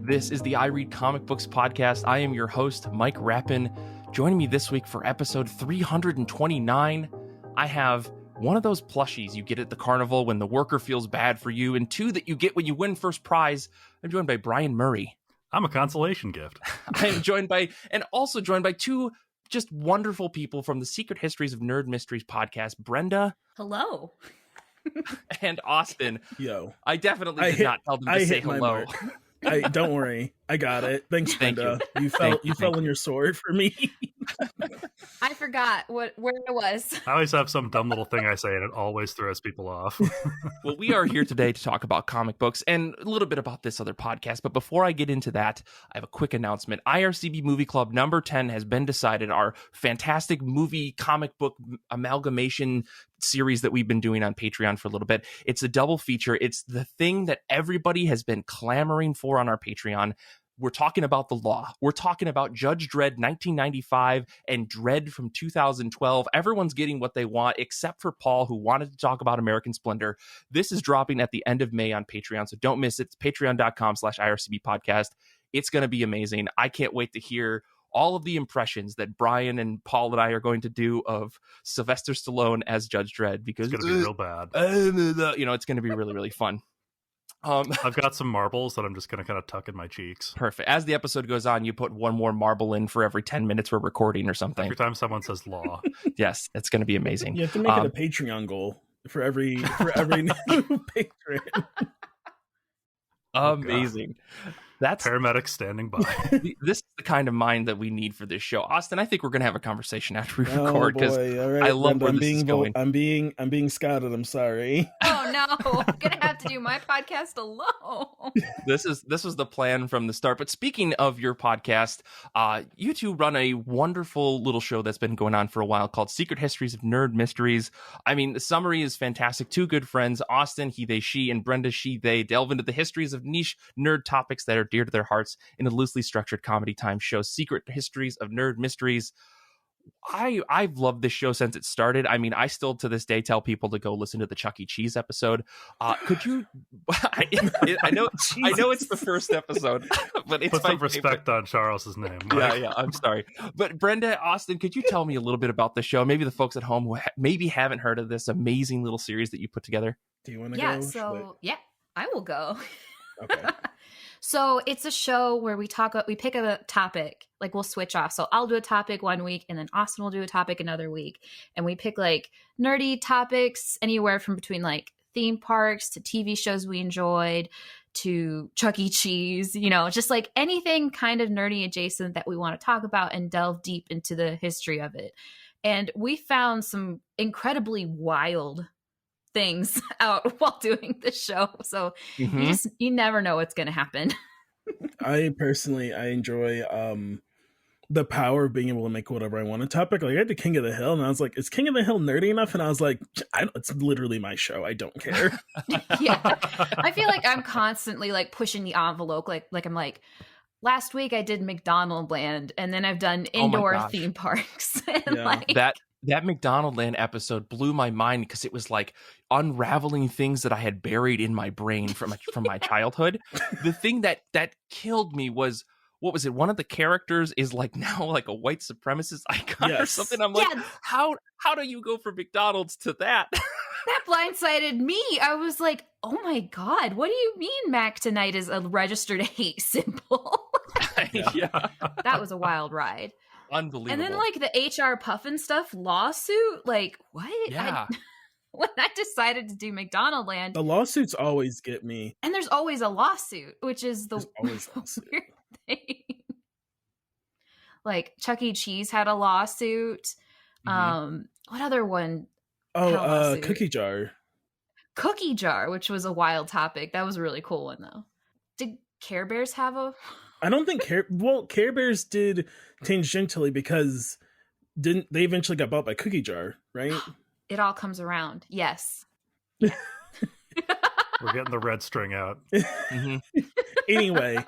This is the I Read Comic Books podcast. I am your host, Mike Rapin. Joining me this week for episode 329, I have one of those plushies you get at the carnival when the worker feels bad for you, and two that you get when you win first prize. I'm joined by Brian Murray. I'm a consolation gift. I am joined by two just wonderful people from the Secret Histories of Nerd Mysteries podcast, Brenda. Hello. And Austin. Yo. I definitely did not tell them to say hello. Don't worry. I got it. Thanks, Brenda. You fell on your sword for me. I forgot where it was. I always have some dumb little thing I say and it always throws people off. Well, we are here today to talk about comic books and a little bit about this other podcast. But before I get into that, I have a quick announcement. IRCB Movie Club number 10 has been decided. Our fantastic movie comic book amalgamation series that we've been doing on Patreon for a little bit. It's a double feature. It's the thing that everybody has been clamoring for on our Patreon. We're talking about the law. We're talking about Judge Dredd 1995 and Dredd from 2012. Everyone's getting what they want except for Paul, who wanted to talk about American Splendor. This is dropping at the end of May on Patreon, so don't miss it. It's patreon.com/IRCB podcast. It's going to be amazing. I can't wait to hear all of the impressions that Brian and Paul and I are going to do of Sylvester Stallone as Judge Dredd, because it's going to be real bad. It's going to be really, really fun. I've got some marbles that I'm just going to kind of tuck in my cheeks. Perfect. As the episode goes on, you put one more marble in for every 10 minutes we're recording or something. Every time someone says law. Yes, it's going to be amazing. You have to make it a Patreon goal for every new patron. Amazing. That's paramedics standing by. This is the kind of mind that we need for this show. Austin, I think we're going to have a conversation after we record, because right, I love where this is going. I'm being scouted. I'm sorry. Oh no, I'm going to have to do my podcast alone. This was the plan from the start. But speaking of your podcast, you two run a wonderful little show that's been going on for a while called Secret Histories of Nerd Mysteries. I mean, the summary is fantastic. Two good friends, Austin, he, they, she, and Brenda, she, they, delve into the histories of niche nerd topics that are dear to their hearts in a loosely structured comedy time show, Secret Histories of Nerd Mysteries. I've loved this show since it started. I mean, I still to this day tell people to go listen to the Chuck E. Cheese episode. Could you? I know it's the first episode, but it's put some respect on Charles's name. Yeah. I'm sorry, but Brenda, Austin, could you tell me a little bit about the show? Maybe the folks at home who maybe haven't heard of this amazing little series that you put together. Do you want to go? Yeah, I will go. Okay. So it's a show where we pick a topic, like we'll switch off. So I'll do a topic one week and then Austin will do a topic another week. And we pick like nerdy topics, anywhere from between like theme parks to TV shows we enjoyed to Chuck E. Cheese, just like anything kind of nerdy adjacent that we want to talk about and delve deep into the history of it. And we found some incredibly wild things out while doing the show, so you never know what's gonna happen. I enjoy the power of being able to make whatever I want a topic. Like I had the King of the Hill and I was like, is King of the Hill nerdy enough? And I was like, it's literally my show, I don't care. Yeah, I feel like I'm constantly like pushing the envelope, like I'm like, last week I did McDonald Land and then I've done indoor theme parks and That McDonaldland episode blew my mind, because it was like unraveling things that I had buried in my brain from my childhood. The thing that killed me was, what was it? One of the characters is like now like a white supremacist icon or something. I'm like, how do you go from McDonald's to that? That blindsided me. I was like, oh my God, what do you mean Mac tonight is a registered hate symbol? Yeah. That was a wild ride. Unbelievable. And then like the HR Puffin stuff lawsuit, like what? Yeah. When I decided to do McDonald Land, the lawsuits always get me. And there's always a lawsuit, which is the weird thing. Like Chuck E. Cheese had a lawsuit. What other one? Cookie Jar. Cookie Jar, which was a wild topic. That was a really cool one though. Did Care Bears have a? I don't think Care Bears did tangentially, because they eventually got bought by Cookie Jar, right? It all comes around. Yes. We're getting the red string out. Anyway,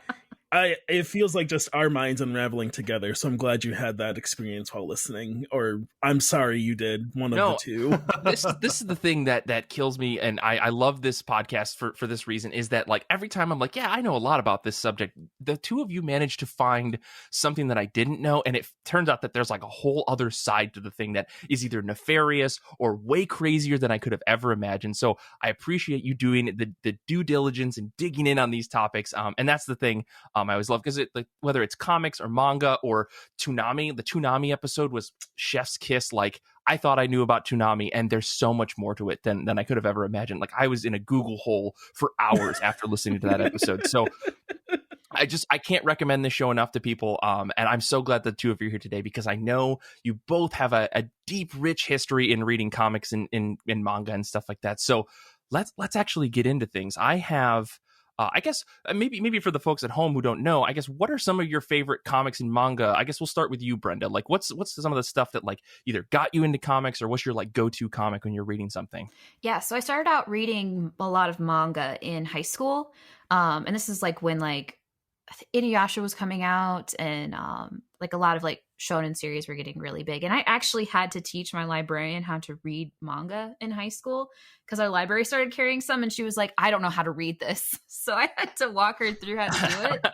it feels like just our minds unraveling together. So I'm glad you had that experience while listening. Or I'm sorry you did, one of the two. This is the thing that kills me, and I love this podcast for this reason, is that like every time I'm like, yeah, I know a lot about this subject, the two of you managed to find something that I didn't know, and it turns out that there's like a whole other side to the thing that is either nefarious or way crazier than I could have ever imagined. So I appreciate you doing the due diligence and digging in on these topics, and that's the thing I always love, because it, like, whether it's comics or manga or Toonami, the Toonami episode was chef's kiss. Like, I thought I knew about Toonami, and there's so much more to it than I could have ever imagined. Like, I was in a Google hole for hours after listening to that episode. So I can't recommend this show enough to people. And I'm so glad the two of you are here today, because I know you both have a deep, rich history in reading comics and in manga and stuff like that. So let's actually get into things. I have, I guess maybe for the folks at home who don't know, I guess, what are some of your favorite comics and manga? I guess we'll start with you, Brenda. Like, what's some of the stuff that like either got you into comics, or what's your like go-to comic when you're reading something? Yeah, so I started out reading a lot of manga in high school, and this is like when like Inuyasha was coming out, and like a lot of like shonen series were getting really big. And I actually had to teach my librarian how to read manga in high school, because our library started carrying some, and she was like, I don't know how to read this. So I had to walk her through how to do it.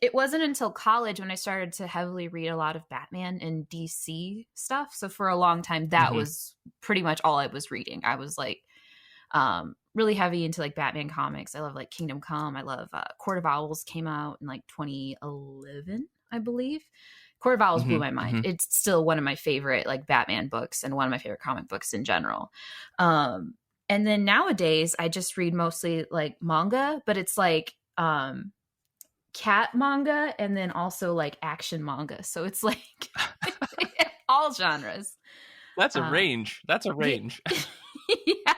It wasn't until college when I started to heavily read a lot of Batman and DC stuff. So for a long time, that was pretty much all I was reading. I was like really heavy into like Batman comics. I love like Kingdom Come. I love Court of Owls came out in like 2011, I believe. Court of Owls blew my mind. It's still one of my favorite like Batman books, and one of my favorite comic books in general. And then nowadays I just read mostly like manga, but it's like cat manga, and then also like action manga. So it's like all genres. That's a range. That's a range. Yeah.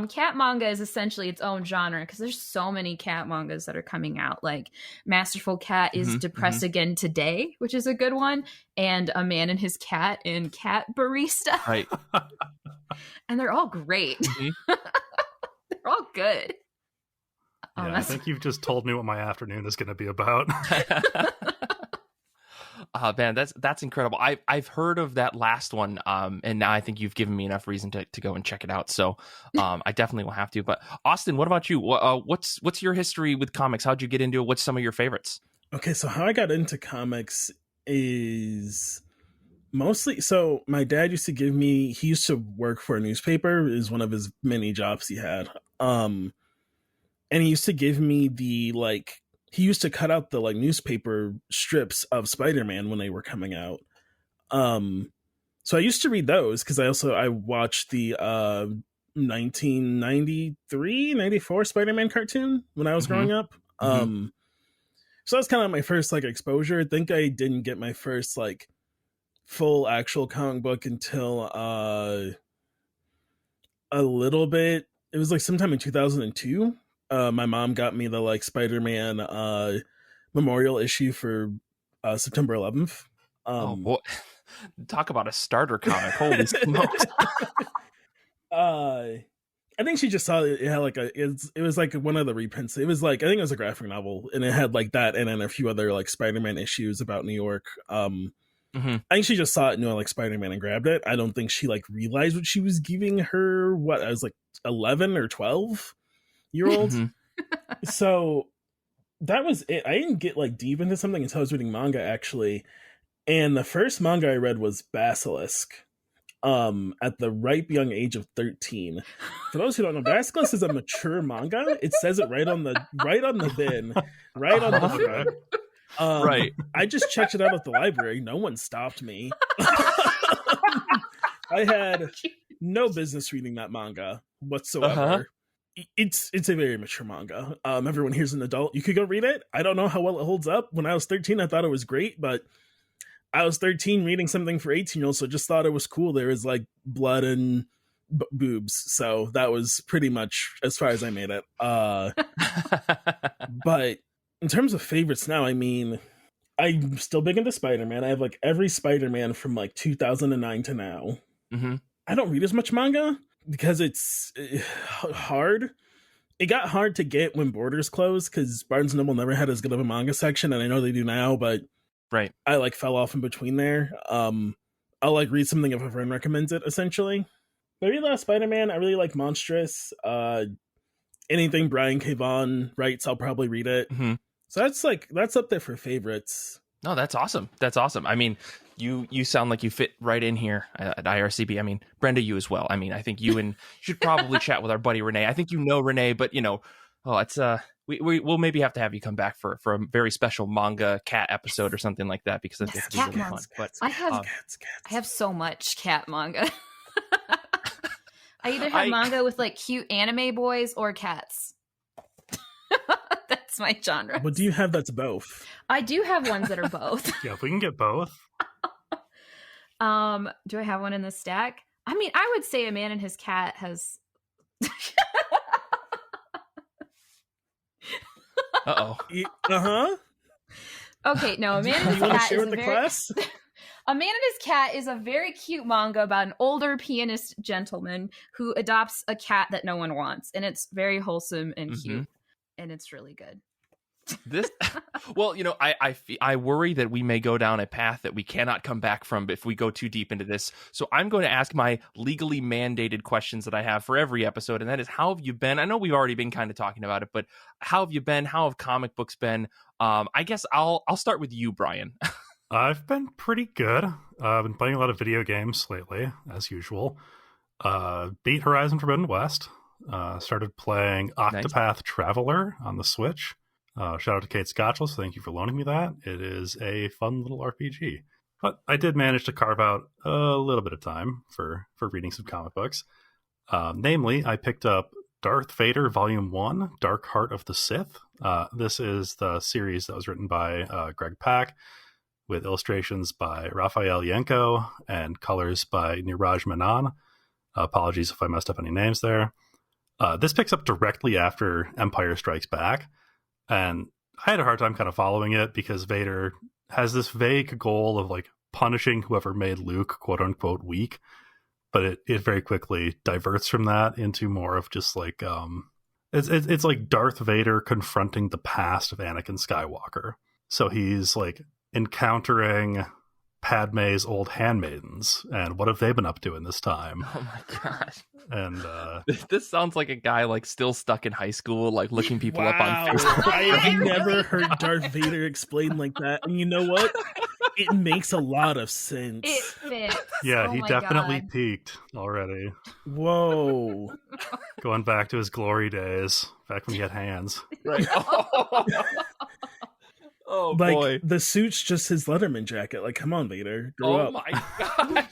Cat manga is essentially its own genre, because there's so many cat mangas that are coming out. Like Masterful Cat is Depressed Again Today, which is a good one, and A Man and His Cat in Cat Barista. Right. And they're all great. They're all good. Yeah, I think you've just told me what my afternoon is going to be about. Man, that's incredible. I've heard of that last one, and now I think you've given me enough reason to go and check it out. So I definitely will have to. But Austin, what about you? What's your history with comics? How'd you get into it? What's some of your favorites? Okay, so how I got into comics is mostly, so my dad used to he used to work for a newspaper, is one of his many jobs he had. And he used to give me he used to cut out the like newspaper strips of Spider-Man when they were coming out. So I used to read those, because I watched the 1993, 94 Spider-Man cartoon when I was growing up. So that's kind of my first like exposure. I think I didn't get my first like full actual comic book until a little bit. It was like sometime in 2002. My mom got me the like Spider-Man memorial issue for September 11th. Oh boy, talk about a starter comic! Holy smokes! I think she just saw it had like it was like one of the reprints. It was like, I think it was a graphic novel, and it had like that, and then a few other like Spider-Man issues about New York. I think she just saw it, knew I like Spider-Man, and grabbed it. I don't think she like realized what she was giving her. What, I was like 11 or 12-year-old. So that was it. I didn't get like deep into something until I was reading manga, actually. And the first manga I read was Basilisk, at the ripe young age of 13. For those who don't know, Basilisk is a mature manga. It says it right on the bin, right on the front. Right. I just checked it out at the library. No one stopped me. I had no business reading that manga whatsoever. It's a very mature manga. Everyone here's an adult. You could go read it. I don't know how well it holds up. When I was 13, I thought it was great, but I was 13 reading something for 18-year-olds, so just thought it was cool. There was like blood and boobs, so that was pretty much as far as I made it. But in terms of favorites now, I mean, I'm still big into Spider-Man. I have like every Spider-Man from like 2009 to now. I don't read as much manga because it's hard. it got hard to get when Borders closed because Barnes & Noble never had as good of a manga section, and I know they do now, but Right. I like fell off in between there. I'll like read something if a friend recommends it, essentially. But I really love Spider-Man. I really like Monstrous. Anything Brian K. Vaughan writes, I'll probably read it. Mm-hmm. So that's up there for favorites. No, that's awesome. That's awesome. I mean, you sound like you fit right in here at IRCB. I mean, Brenda, you as well. I mean, I think you should probably chat with our buddy Renee. I think you know Renee, but it's we'll maybe have to have you come back for a very special manga cat episode or something like that, because I think it's really fun. But I have so much cat manga. I either have manga with like cute anime boys or cats. That's my genre. What do you have that's both? I do have ones that are both. Yeah, if we can get both. Do I have one in the stack? I mean, I would say A Man and His Cat has Uh-oh. Okay, no, A Man and His You want to Cat share is with the class? A Man and His Cat is a very cute manga about an older pianist gentleman who adopts a cat that no one wants, and it's very wholesome and cute, and it's really good. This, well, I worry that we may go down a path that we cannot come back from if we go too deep into this. So I'm going to ask my legally mandated questions that I have for every episode, and that is, how have you been? I know we've already been kind of talking about it, but how have you been? How have comic books been? I guess I'll start with you, Brian. I've been pretty good. I've been playing a lot of video games lately, as usual. Beat Horizon Forbidden West. Started playing Octopath Traveler on the Switch. Shout out to Kate Scotchless. Thank you for loaning me that. It is a fun little RPG. But I did manage to carve out a little bit of time for reading some comic books. Namely, I picked up Darth Vader Volume 1, Dark Heart of the Sith. This is the series that was written by Greg Pak, with illustrations by Raphael Yenko and colors by Niraj Menon. Apologies if I messed up any names there. This picks up directly after Empire Strikes Back, and I had a hard time kind of following it because Vader has this vague goal of like punishing whoever made Luke quote unquote weak, but it very quickly diverts from that into more of just like it's like Darth Vader confronting the past of Anakin Skywalker. So he's like encountering Padme's old handmaidens, and what have they been up to in this time? Oh my gosh. And this sounds like a guy like still stuck in high school, like looking people up on Facebook. I have never heard Darth Vader explained like that, and you know what? It makes a lot of sense. It fits. yeah, he definitely God. peaked already. Whoa. Going back to his glory days, back when he had hands. Right. Oh Like, boy. the suit's just his Letterman jacket. Like, come on, Vader. Grow Oh up. my gosh.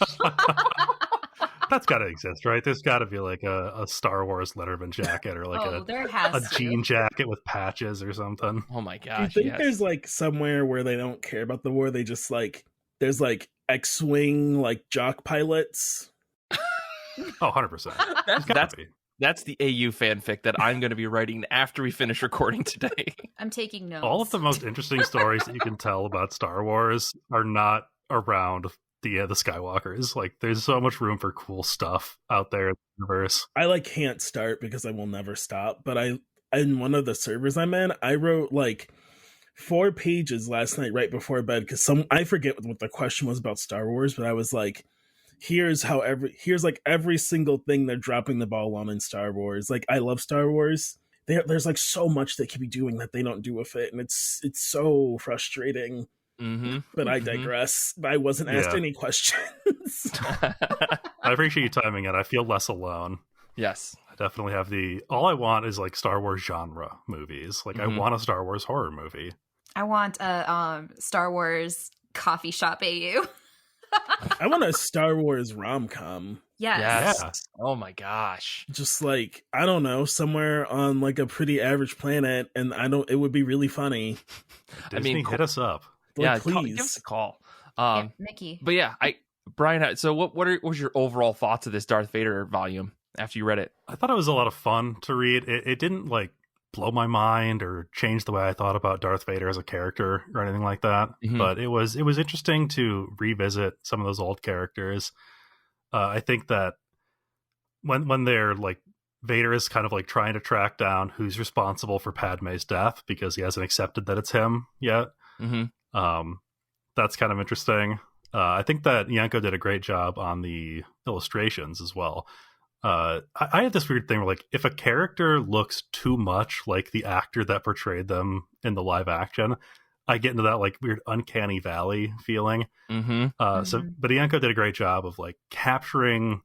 That's got to exist, right? There's got to be like a Star Wars Letterman jacket or like There has a jean jacket with patches or something. Oh my Do you gosh. think Yes. there's like somewhere where they don't care about the war? They just like, there's like X-Wing, like jock pilots. Oh, 100%. That's the AU fanfic that I'm going to be writing after we finish recording today. I'm taking notes. All of the most interesting stories that you can tell about Star Wars are not around the Skywalkers. Like, there's so much room for cool stuff out there in the universe. I like can't start because I will never stop. But in one of the servers I'm in, I wrote like 4 pages last night right before bed because I forget what the question was about Star Wars, but I was like, here's like every single thing they're dropping the ball on in Star Wars. Like, I love Star Wars. There's like so much they could be doing that they don't do with it, and it's so frustrating. Mm-hmm. But I digress. I wasn't asked any questions. I appreciate you timing it. I feel less alone. Yes. I definitely have all I want is like Star Wars genre movies. Like, I want a Star Wars horror movie. I want a Star Wars coffee shop AU. I want a Star Wars rom-com. Yes. Yeah. Oh my gosh. Just like, I don't know, somewhere on like a pretty average planet, and it would be really funny. Disney, hit us up. Like, Yeah, please. give us a call. Yeah, Mickey. But yeah, Brian, so what was your overall thoughts of this Darth Vader volume after you read it? I thought it was a lot of fun to read. It didn't like blow my mind or change the way I thought about Darth Vader as a character or anything like that. Mm-hmm. But it was interesting to revisit some of those old characters. I think that when they're like Vader is kind of like trying to track down who's responsible for Padme's death because he hasn't accepted that it's him yet. That's kind of interesting. I think that Yanko did a great job on the illustrations as well. I have this weird thing where, like, if a character looks too much like the actor that portrayed them in the live action, I get into that like weird uncanny valley feeling. But Yanko did a great job of like capturing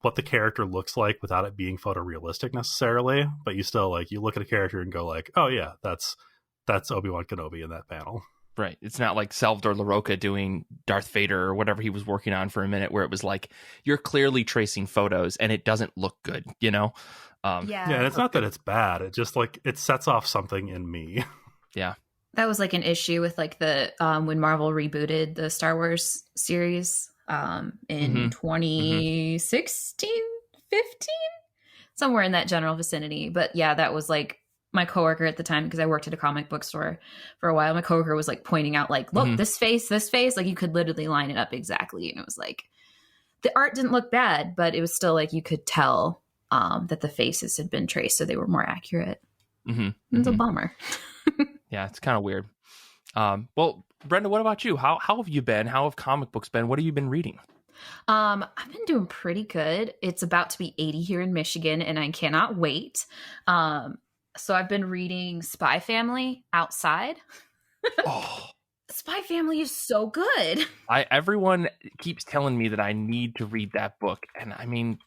what the character looks like without it being photorealistic necessarily. But you still like, you look at a character and go like, oh yeah, that's Obi-Wan Kenobi in that panel. Right. It's not like Salvador LaRocca doing Darth Vader or whatever he was working on for a minute, where it was like, you're clearly tracing photos and it doesn't look good, you know? Yeah, and it's not that it's bad. It just like, it sets off something in me. Yeah. That was like an issue with like the when Marvel rebooted the Star Wars series in 2016, 15, somewhere in that general vicinity. But yeah, that was like my coworker at the time, because I worked at a comic book store for a while. My coworker was like pointing out like, look, this face, like you could literally line it up exactly. And it was like, the art didn't look bad, but it was still like, you could tell that the faces had been traced, so they were more accurate. It's a bummer. Yeah, it's kind of weird. Well, Brenda, what about you? How have you been? How have comic books been? What have you been reading? I've been doing pretty good. It's about to be 80 here in Michigan, and I cannot wait. So I've been reading Spy Family outside. Spy Family is so good. Everyone keeps telling me that I need to read that book, and I mean,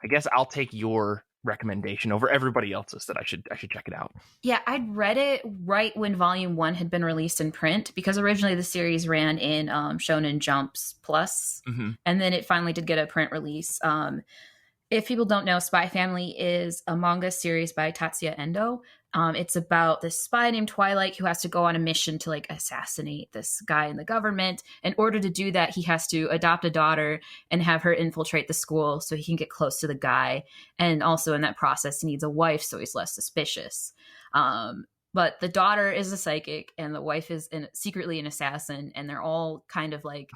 I guess I'll take your recommendation over everybody else's that I should check it out. Yeah, I'd read it right when Volume 1 had been released in print, because originally the series ran in Shonen Jumps Plus, and then it finally did get a print release. If people don't know, Spy Family is a manga series by Tatsuya Endo. It's about this spy named Twilight who has to go on a mission to like assassinate this guy in the government. In order to do that, he has to adopt a daughter and have her infiltrate the school so he can get close to the guy. And also in that process, he needs a wife so he's less suspicious. But the daughter is a psychic and the wife is secretly an assassin, and they're all kind of like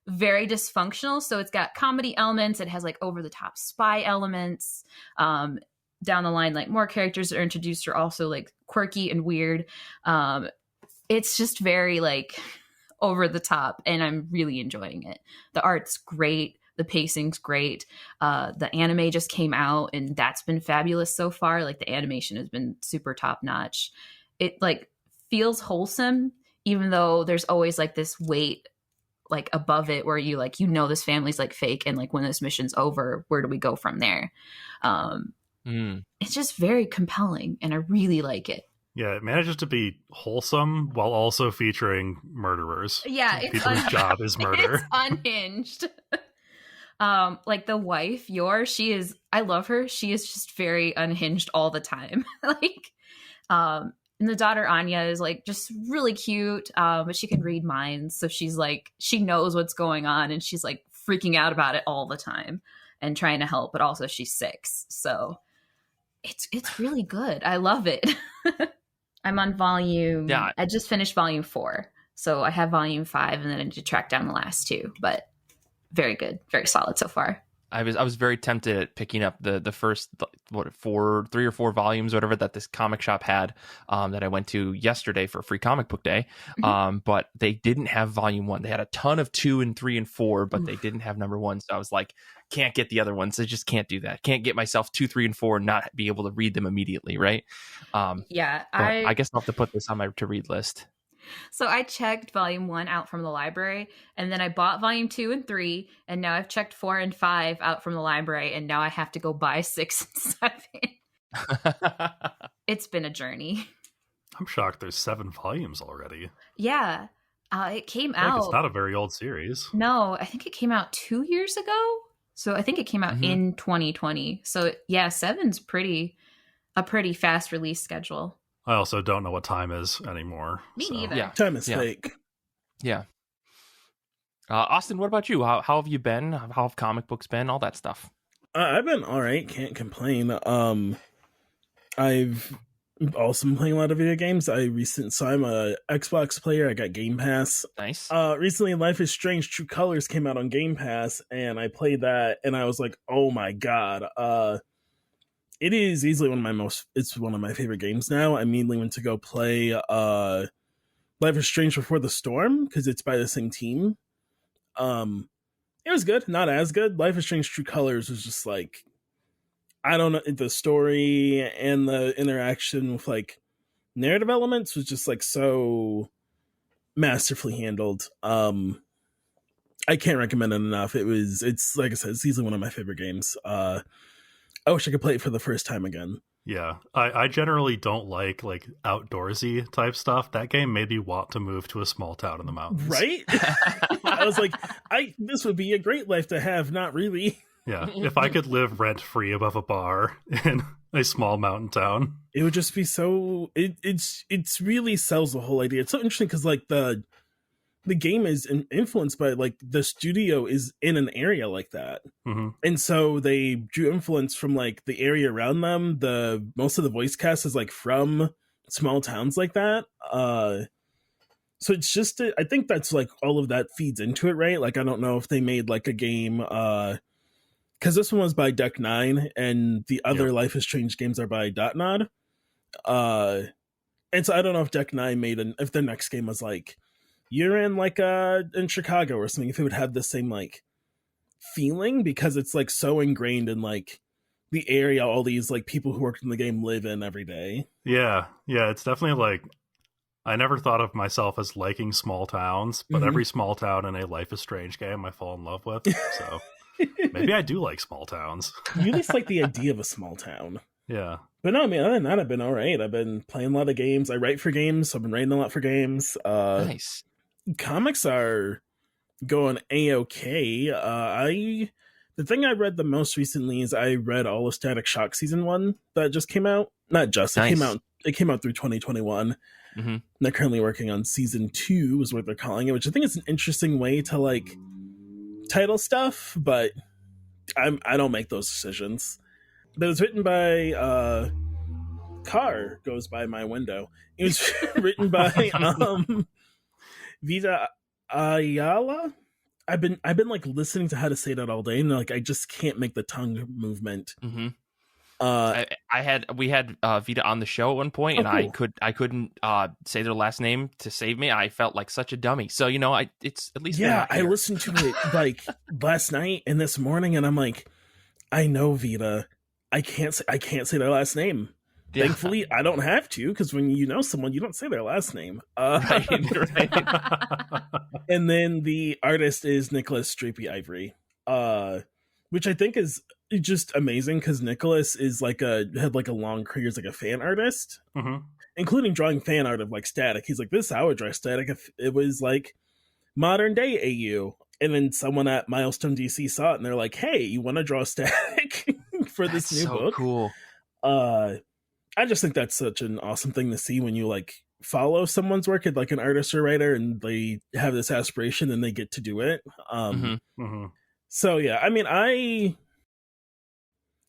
very dysfunctional. So it's got comedy elements. It has like over the top spy elements. Down the line, like more characters that are introduced are also like quirky and weird. It's just very like over the top, and I'm really enjoying it. The art's great. The pacing's great. The anime just came out, and that's been fabulous so far. Like the animation has been super top notch. It like feels wholesome, even though there's always like this weight like above it where you like, you know, this family's like fake, and like when this mission's over, where do we go from there? It's just very compelling, and I really like it. Yeah, it manages to be wholesome while also featuring murderers. Yeah, people whose job is murder. It's unhinged. Like the wife, she is, I love her. She is just very unhinged all the time. Like, and the daughter Anya is like just really cute, but she can read minds. So she's like, she knows what's going on, and she's like freaking out about it all the time and trying to help, but also she's 6. So it's really good. I love it. I'm on I just finished volume 4. So I have volume 5, and then I need to track down the last 2, but very good. Very solid so far. I was very tempted at picking up the first 3 or 4 volumes, whatever, that this comic shop had that I went to yesterday for Free Comic Book Day. But they didn't have volume 1. They had a ton of 2 and 3 and 4, but they didn't have number 1. So I was like, can't get the other ones. I just can't do that. Can't get myself 2, 3, and 4 and not be able to read them immediately, right? Yeah, I guess I'll have to put this on my to read list. So I checked volume 1 out from the library, and then I bought volume 2 and 3, and now I've checked 4 and 5 out from the library, and now I have to go buy 6 and 7. It's been a journey. I'm shocked there's 7 volumes already. Yeah. It came out. It's not a very old series. No, I think it came out 2 years ago. So I think it came out in 2020. So yeah, 7's a pretty fast release schedule. I also don't know what time is anymore. Me neither. Yeah. Time is fake. Yeah. Austin, what about you? How have you been? How have comic books been? All that stuff. I've been all right. Can't complain. I've also been playing a lot of video games. So I'm a Xbox player. I got Game Pass. Nice. Recently, Life is Strange: True Colors came out on Game Pass, and I played that, and I was like, oh my god. It is easily it's one of my favorite games now. I immediately went to go play Life is Strange Before the Storm because it's by the same team. It was good, not as good. Life is Strange True Colors was just like, I don't know, the story and the interaction with like narrative elements was just like so masterfully handled. I can't recommend it enough. It's like I said, it's easily one of my favorite games. I wish I could play it for the first time again. Yeah, I generally don't like outdoorsy type stuff. That game made me want to move to a small town in the mountains. Right? I was like, this would be a great life to have. Not really. Yeah, if I could live rent free above a bar in a small mountain town, it would just be so. It's really sells the whole idea. It's so interesting because like the game is influenced by like the studio is in an area like that, and so they drew influence from like the area around them. Most of the voice cast is like from small towns like that. So it's just I think that's like all of that feeds into it, right? Like I don't know if they made like a game because this one was by Deck 9 and the other Life is Strange games are by Dotnod. And so I don't know if Deck 9 if their next game was like you're in like in Chicago or something, if it would have the same like feeling, because it's like so ingrained in like the area all these like people who worked in the game live in every day. Yeah, it's definitely like, I never thought of myself as liking small towns, but every small town in a Life is Strange game I fall in love with. So maybe I do like small towns. You just like the idea of a small town. Yeah. But no, I mean, other than that, I've been all right. I've been playing a lot of games. I write for games, so I've been writing a lot for games. Nice. Comics are going A-okay. The thing I read the most recently is I read all of Static Shock Season 1 that just came out. Not just, nice. It came out through 2021. And they're currently working on Season 2 is what they're calling it, which I think is an interesting way to like title stuff, but I don't make those decisions. But it was written by car goes by my window. It was written by Vida Ayala. I've been like listening to how to say that all day, and like I just can't make the tongue movement. We had Vida on the show at one point, and cool. I couldn't say their last name to save me. I felt like such a dummy. So it's at least I listened to it like last night and this morning, and I'm like, I know Vida. I can't say their last name. Yeah. Thankfully, I don't have to, because when you know someone, you don't say their last name. Right. And then the artist is Nicholas Strapey Ivory, which I think is just amazing, because Nicholas is had a long career as like a fan artist, including drawing fan art of like Static. He's like, this is how I would draw Static if it was like modern day AU. And then someone at Milestone DC saw it, and they're like, hey, you want to draw Static for this new book? Cool. I just think that's such an awesome thing to see when you like follow someone's work, like an artist or writer, and they have this aspiration and they get to do it. So yeah, I mean, I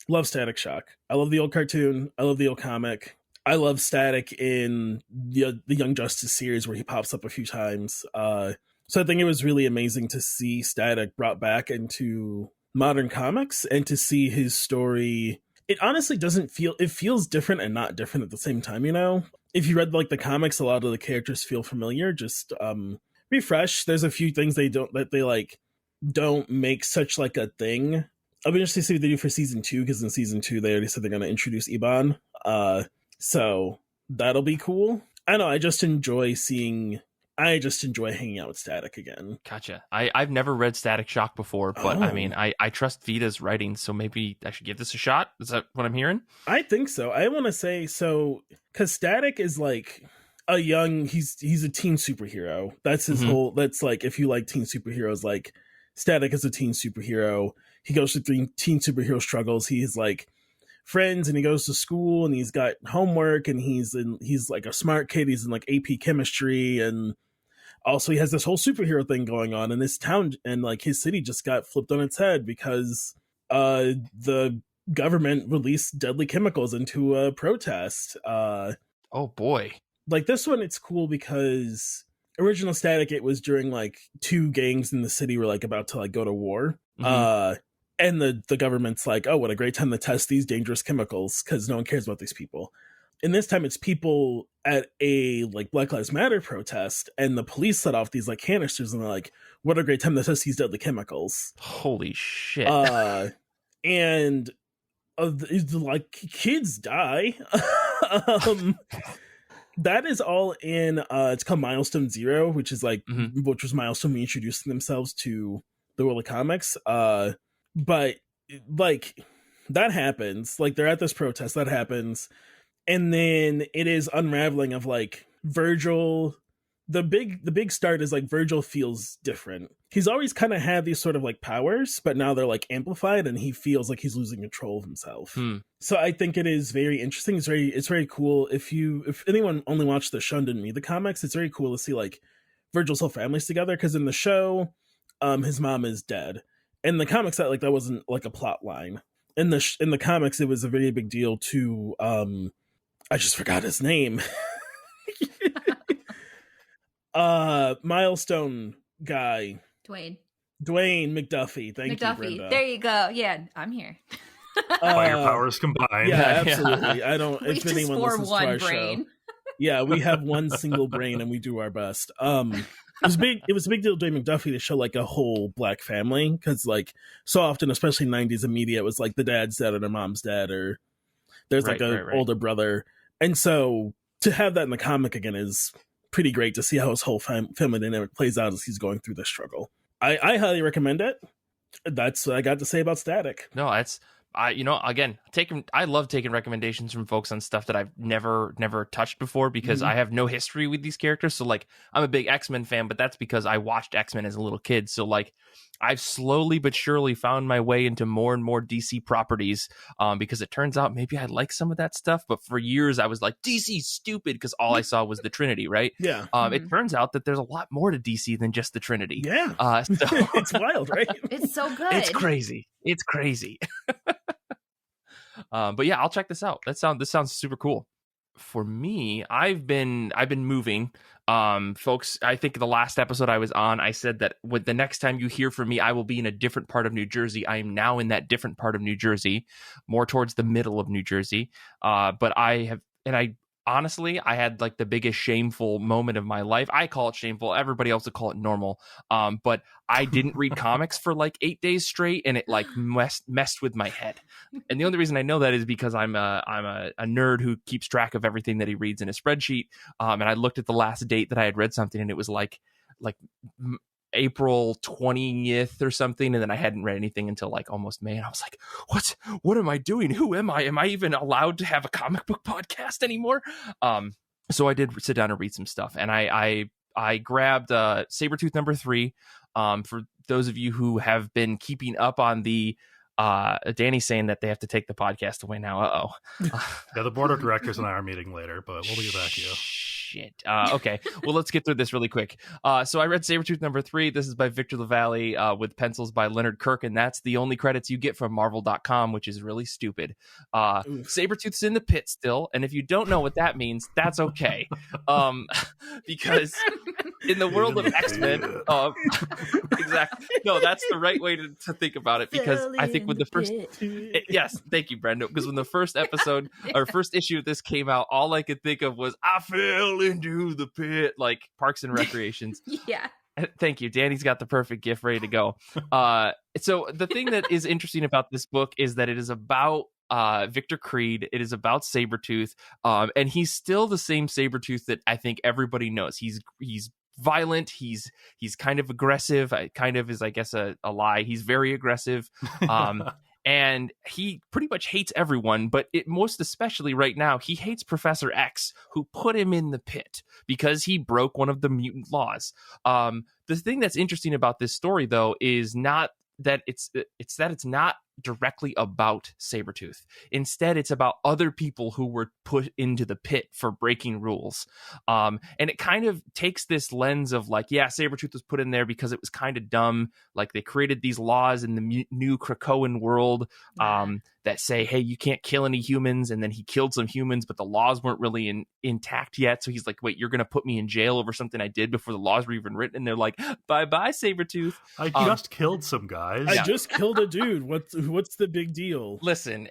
love Static Shock. I love the old cartoon. I love the old comic. I love Static in the Young Justice series where he pops up a few times. So I think it was really amazing to see Static brought back into modern comics and to see his story. It honestly it feels different and not different at the same time, you know? If you read like the comics, a lot of the characters feel familiar. Just refresh. There's a few things they don't make such like a thing. I'll be interested to see what they do for season 2, because in season 2 they already said they're going to introduce Iban. So that'll be cool. I know, I just enjoy hanging out with Static again. Gotcha. I've never read Static Shock before, but I mean, I trust Vita's writing, so maybe I should give this a shot. Is that what I'm hearing? I think so. I want to say so, because Static is like he's a teen superhero. That's his whole, that's like, if you like teen superheroes, like Static is a teen superhero. He goes through teen superhero struggles. He's like friends, and he goes to school, and he's got homework, and he's like a smart kid. He's in like AP chemistry, and also he has this whole superhero thing going on in this town, and like his city just got flipped on its head because the government released deadly chemicals into a protest. Oh boy. Like this one, it's cool because original Static, it was during like 2 gangs in the city were like about to like go to war. And the government's like, oh, what a great time to test these dangerous chemicals because no one cares about these people. And this time it's people at a like Black Lives Matter protest, and the police set off these like canisters, and they're like, what a great time to test these deadly chemicals. Holy shit. And like kids die. That is all in it's called Milestone Zero, which is like which was Milestone introducing themselves to the world of comics. But like that happens, like they're at this protest, that happens, and then it is unraveling of like Virgil. The big start is like Virgil feels different. He's always kind of had these sort of like powers, but now they're like amplified, and he feels like he's losing control of himself. So I think it is very interesting. It's very cool. If anyone only watched the show and didn't read the comics, it's very cool to see like Virgil's whole family's together, because in the show, his mom is dead. In the comics, that wasn't like a plot line. In the comics, it was a very big deal to I just forgot his name. Milestone guy. Dwayne McDuffie. Thank you, Brenda. There you go. Yeah, I'm here. By your powers combined. Yeah, absolutely. I don't. We if just anyone form listens one to our brain. show, yeah, we have one single brain and we do our best. It was big. It was a big deal to Dwayne McDuffie to show like a whole black family, because like so often, especially in '90s in media, it was like the dad's dead or the mom's dead, or there's like an older brother, and so to have that in the comic again is pretty great to see how his whole family dynamic plays out as he's going through this struggle. I highly recommend it. That's what I got to say about Static. No, I love taking recommendations from folks on stuff that I've never touched before, because I have no history with these characters. So like, I'm a big X-Men fan, but that's because I watched X-Men as a little kid. So like, I've slowly but surely found my way into more and more DC properties, because it turns out maybe I like some of that stuff. But for years I was like, DC's stupid, because all I saw was the Trinity, right? Yeah. It turns out that there's a lot more to DC than just the Trinity. Yeah. So it's wild, right? It's so good. It's crazy. But yeah, I'll check this out. This sounds super cool. For me, I've been moving. Folks, I think the last episode I was on, I said that with the next time you hear from me, I will be in a different part of New Jersey. I am now in that different part of New Jersey, more towards the middle of New Jersey. But honestly, I had like the biggest shameful moment of my life. I call it shameful. Everybody else would call it normal. But I didn't read comics for like 8 days straight, and it like messed with my head. And the only reason I know that is because I'm a nerd who keeps track of everything that he reads in a spreadsheet. And I looked at the last date that I had read something, and it was like April 20th or something, and then I hadn't read anything until like almost May, and I was like, what am I doing? Who am I? Am I even allowed to have a comic book podcast anymore? So I did sit down and read some stuff, and I grabbed Sabretooth #3. For those of you who have been keeping up on the Danny's saying that they have to take the podcast away now. Yeah, the board of directors and I are meeting later, but we'll get back to you. Shit. Okay. Well, let's get through this really quick. So I read Sabretooth #3. This is by Victor LaValle with pencils by Leonard Kirk, and that's the only credits you get from Marvel.com, which is really stupid. Sabretooth's in the pit still, and if you don't know what that means, that's okay. Because in the world of X-Men, exactly. No, that's the right way to think about it, because I think when the first... Yes, thank you, Brenda. Because when the first episode or first issue of this came out, all I could think of was, I fell into the pit, like Parks and Recreations. Yeah. Thank you. Danny's got the perfect gift ready to go. So the thing that is interesting about this book is that it is about Victor Creed. It is about Sabretooth. And he's still the same Sabretooth that I think everybody knows. He's violent. He's kind of aggressive. Kind of is, I guess, a lie. He's very aggressive. And he pretty much hates everyone, but most especially right now, he hates Professor X, who put him in the pit because he broke one of the mutant laws. The thing that's interesting about this story, though, is not that it's not directly about Sabretooth. Instead, it's about other people who were put into the pit for breaking rules. And it kind of takes this lens of like, yeah, Sabretooth was put in there because it was kind of dumb. Like they created these laws in the new Krakoan world that say, hey, you can't kill any humans, and then he killed some humans, but the laws weren't really intact yet. So he's like, wait, you're going to put me in jail over something I did before the laws were even written? And they're like, bye-bye, Sabretooth. I just killed some guys. I just killed a dude. What's the big deal? Listen,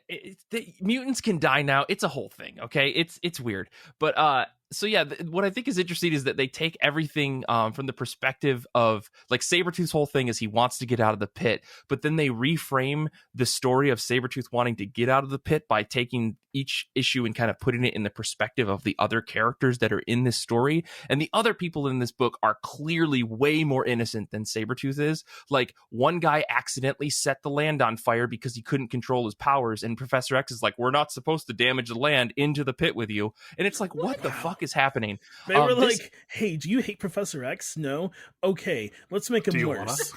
the mutants can die now. It's a whole thing, okay? It's weird. But so yeah, what I think is interesting is that they take everything from the perspective of, like, Sabretooth's whole thing is he wants to get out of the pit, but then they reframe the story of Sabretooth wanting to get out of the pit by taking each issue and kind of putting it in the perspective of the other characters that are in this story. And the other people in this book are clearly way more innocent than Sabretooth is. Like, one guy accidentally set the land on fire because he couldn't control his powers, and Professor X is like, we're not supposed to damage the land into the pit with you. And it's like, what the fuck is happening? They were like, hey, do you hate Professor X? No? Okay, let's make him worse.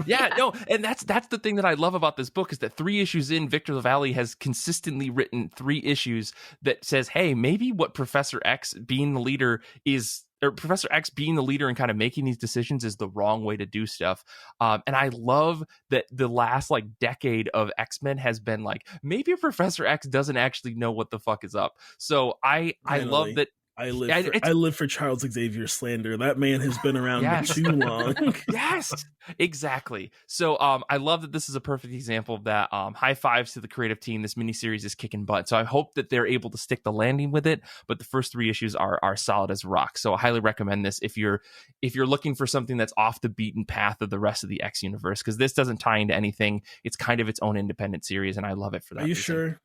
Yeah, no, and that's the thing that I love about this book is that 3 issues in, Victor LaValle has consistently written 3 issues that says, hey, maybe what Professor X being the leader is, or Professor X being the leader and kind of making these decisions is the wrong way to do stuff. And I love that the last like decade of X-Men has been like, maybe Professor X doesn't actually know what the fuck is up. So I love that. I live for Charles Xavier slander. That man has been around for too long. Yes, exactly. So I love that this is a perfect example of that. High fives to the creative team. This miniseries is kicking butt. So I hope that they're able to stick the landing with it. But the first 3 issues are solid as rock. So I highly recommend this if you're looking for something that's off the beaten path of the rest of the X universe, because this doesn't tie into anything. It's kind of its own independent series, and I love it for that. Are you reason. sure?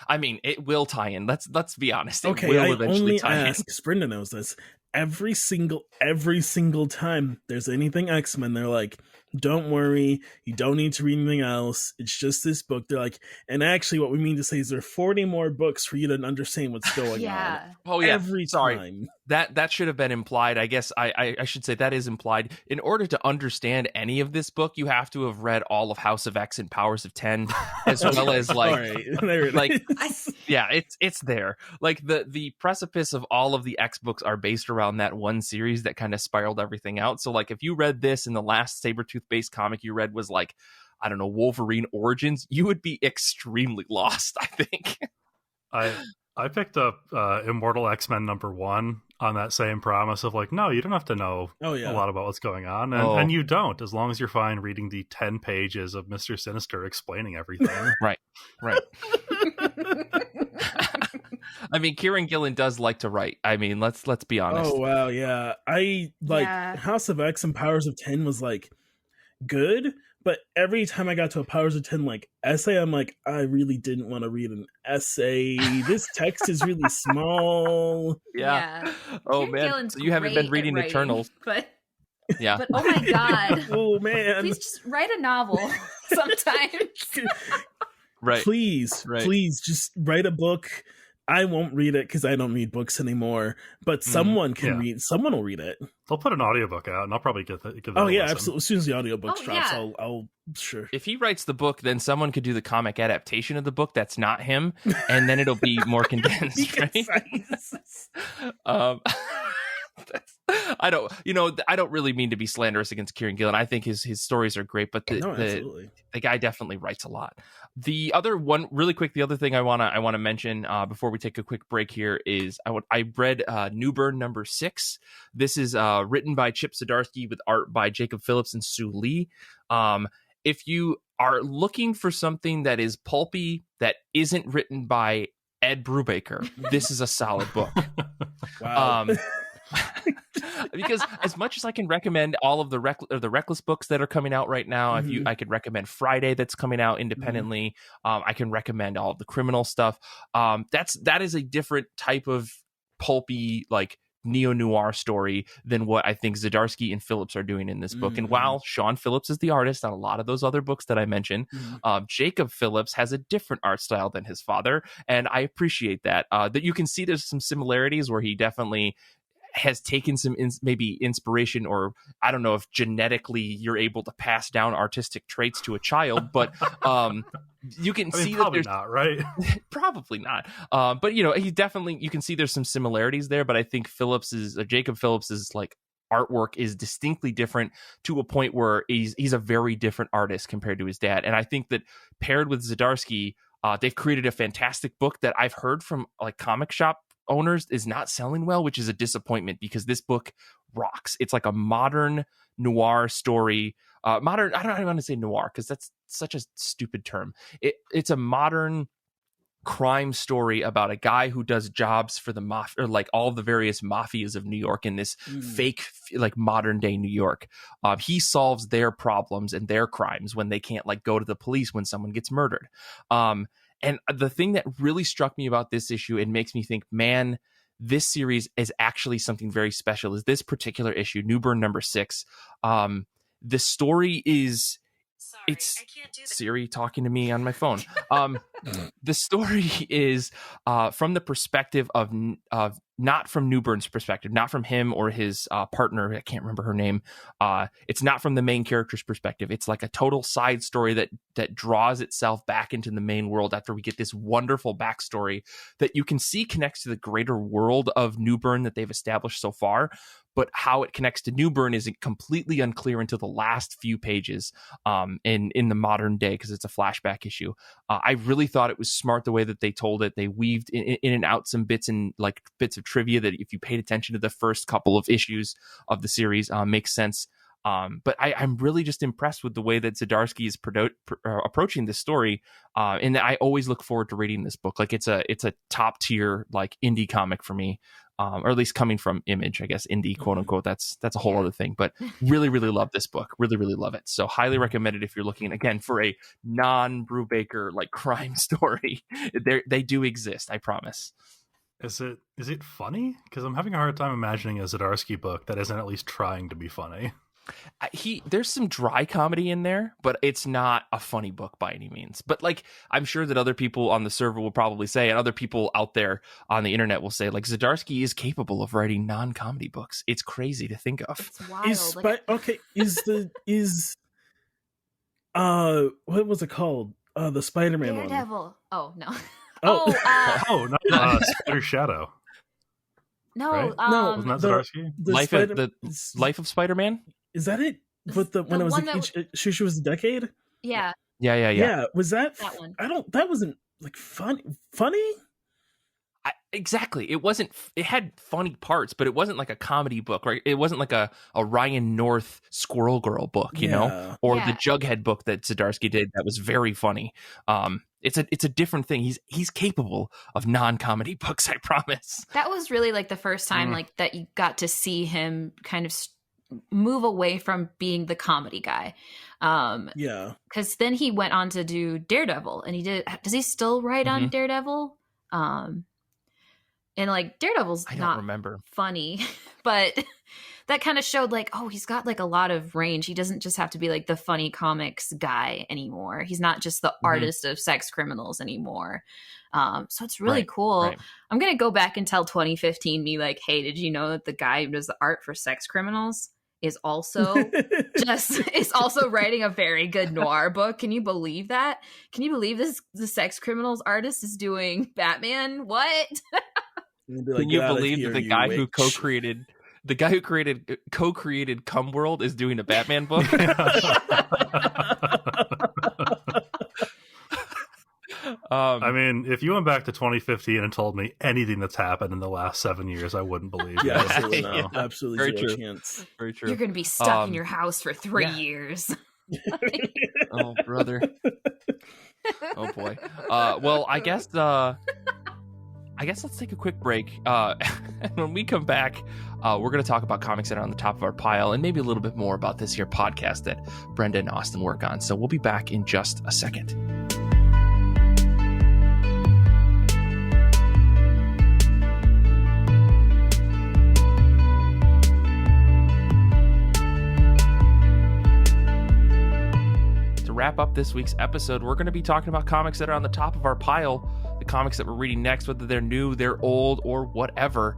I mean, it will tie in. Let's be honest. It okay, will I eventually only tie ask, because Brenda knows this. Every single time there's anything X-Men, they're like, don't worry, you don't need to read anything else. It's just this book. They're like, and actually what we mean to say is there are 40 more books for you to understand what's going on. Oh yeah. Every time. That should have been implied. I guess I should say that is implied. In order to understand any of this book, you have to have read all of House of X and Powers of 10, as well as like, right. There like yeah, it's there. Like the precipice of all of the X books are based around that one series that kind of spiraled everything out. So like if you read this and the last Sabretooth based comic you read was like, I don't know, Wolverine Origins, you would be extremely lost, I think. I picked up Immortal X-Men #1 on that same promise of like, no, you don't have to know a lot about what's going on. And you don't, as long as you're fine reading the 10 pages of Mr. Sinister explaining everything. Right. I mean, Kieran Gillen does like to write. I mean, let's be honest. Oh, wow, yeah. House of X and Powers of 10 was like good, but every time I got to a Powers of 10 like essay, I'm like, I really didn't want to read an essay. This text is really small. Yeah. Oh Kieran man, Gillen's so you haven't been reading writing, Eternals, but yeah. But oh my god, oh man, please just write a novel sometimes. Right. Please just write a book. I won't read it because I don't read books anymore, but someone can read. Someone will read it. They'll put an audiobook out, and I'll probably give that. Oh yeah, listen. absolutely. As soon as the audiobook drops, I'll sure. If he writes the book, then someone could do the comic adaptation of the book. That's not him, and then it'll be more condensed. Right? I don't really mean to be slanderous against Kieran Gillen. I think his stories are great, but the guy definitely writes a lot. The other one, really quick, the other thing I wanna mention before we take a quick break here is I read Newburn #6. This is written by Chip Zdarsky with art by Jacob Phillips and Sue Lee. If you are looking for something that is pulpy that isn't written by Ed Brubaker, this is a solid book. Wow. Because as much as I can recommend all of the Reckless books that are coming out right now, I could recommend Friday that's coming out independently. I can recommend all of the criminal stuff. That is a different type of pulpy, like neo-noir story than what I think Zdarsky and Phillips are doing in this book. And while Sean Phillips is the artist on a lot of those other books that I mentioned, Jacob Phillips has a different art style than his father, and I appreciate that. That you can see there's some similarities where he definitely has taken some maybe inspiration, or I don't know if genetically you're able to pass down artistic traits to a child, but you can see that there's not, right? Probably not. But you can see there's some similarities there, but I think Jacob Phillips is like artwork is distinctly different to a point where he's a very different artist compared to his dad. And I think that paired with Zdarsky, they've created a fantastic book that I've heard from like comic shop owners is not selling well, which is a disappointment because this book rocks. It's like a modern noir story. Modern, I don't want to say noir because that's such a stupid term. It's a modern crime story about a guy who does jobs for the mafia, or like all the various mafias of New York in this fake, like modern day New York. He solves their problems and their crimes when they can't like go to the police when someone gets murdered. And the thing that really struck me about this issue and makes me think, man, this series is actually something very special is this particular issue, Newburn number 6. The story is, it's Siri talking to me on my phone. The story is from the perspective of not from Newburn's perspective, not from him or his partner. I can't remember her name. It's not from the main character's perspective. It's like a total side story that draws itself back into the main world after we get this wonderful backstory that you can see connects to the greater world of Newburn that they've established so far. But how it connects to Newburn is completely unclear until the last few pages in the modern day because it's a flashback issue. I really thought it was smart the way that they told it. They weaved in and out some bits of trivia that if you paid attention to the first couple of issues of the series makes sense. But I'm really just impressed with the way that Zdarsky is approaching this story. And I always look forward to reading this book. Like it's a top tier like indie comic for me. Or at least coming from Image, I guess, indie, quote unquote. That's a whole other thing. But really, really love this book. Really, really love it. So highly recommend it if you're looking, again, for a non-Brubaker like crime story. They do exist, I promise. Is it funny? Because I'm having a hard time imagining a Zdarsky book that isn't at least trying to be funny. There's some dry comedy in there, but it's not a funny book by any means. But like, I'm sure that other people on the server will probably say, and other people out there on the internet will say, like, Zdarsky is capable of writing non-comedy books. It's crazy to think of. It's wild. What was it called? The Spider-Man one. Daredevil. Oh no. Not Spider Shadow. No, right? no, wasn't that Zdarsky? The Life of Spider-Man. Is that it? But when it was she was a decade. Yeah. Yeah. Was that one? That wasn't like funny. Exactly. It wasn't. It had funny parts, but it wasn't like a comedy book, right? It wasn't like a Ryan North Squirrel Girl book, you know, or the Jughead book that Zdarsky did that was very funny. It's a different thing. He's capable of non-comedy books, I promise. That was really like the first time like that you got to see him kind of move away from being the comedy guy. Because then he went on to do Daredevil, and does he still write on Daredevil? And like Daredevil's not remember funny, but that kind of showed like, oh, he's got like a lot of range. He doesn't just have to be like the funny comics guy anymore. He's not just the artist of sex criminals anymore. So it's really cool. Right. I'm going to go back and tell 2015 me like, hey, did you know that the guy who does the art for sex criminals is also writing a very good noir book? Can you believe that? Can you believe the sex criminals artist is doing Batman? What? Can you believe that the guy who co-created Cum World is doing a Batman book? I mean, if you went back to 2015 and told me anything that's happened in the last 7 years, I wouldn't believe you. Absolutely no. Absolutely Very zero true. chance. Very true. You're going to be stuck in your house for 3 years. Oh, brother. Oh, boy. Well, I guess let's take a quick break. And when we come back, we're going to talk about comics that are on the top of our pile and maybe a little bit more about this here podcast that Brenda and Austin work on. So we'll be back in just a second. Wrap up this week's episode, we're going to be talking about comics that are on the top of our pile, the comics that we're reading next, whether they're new, they're old, or whatever.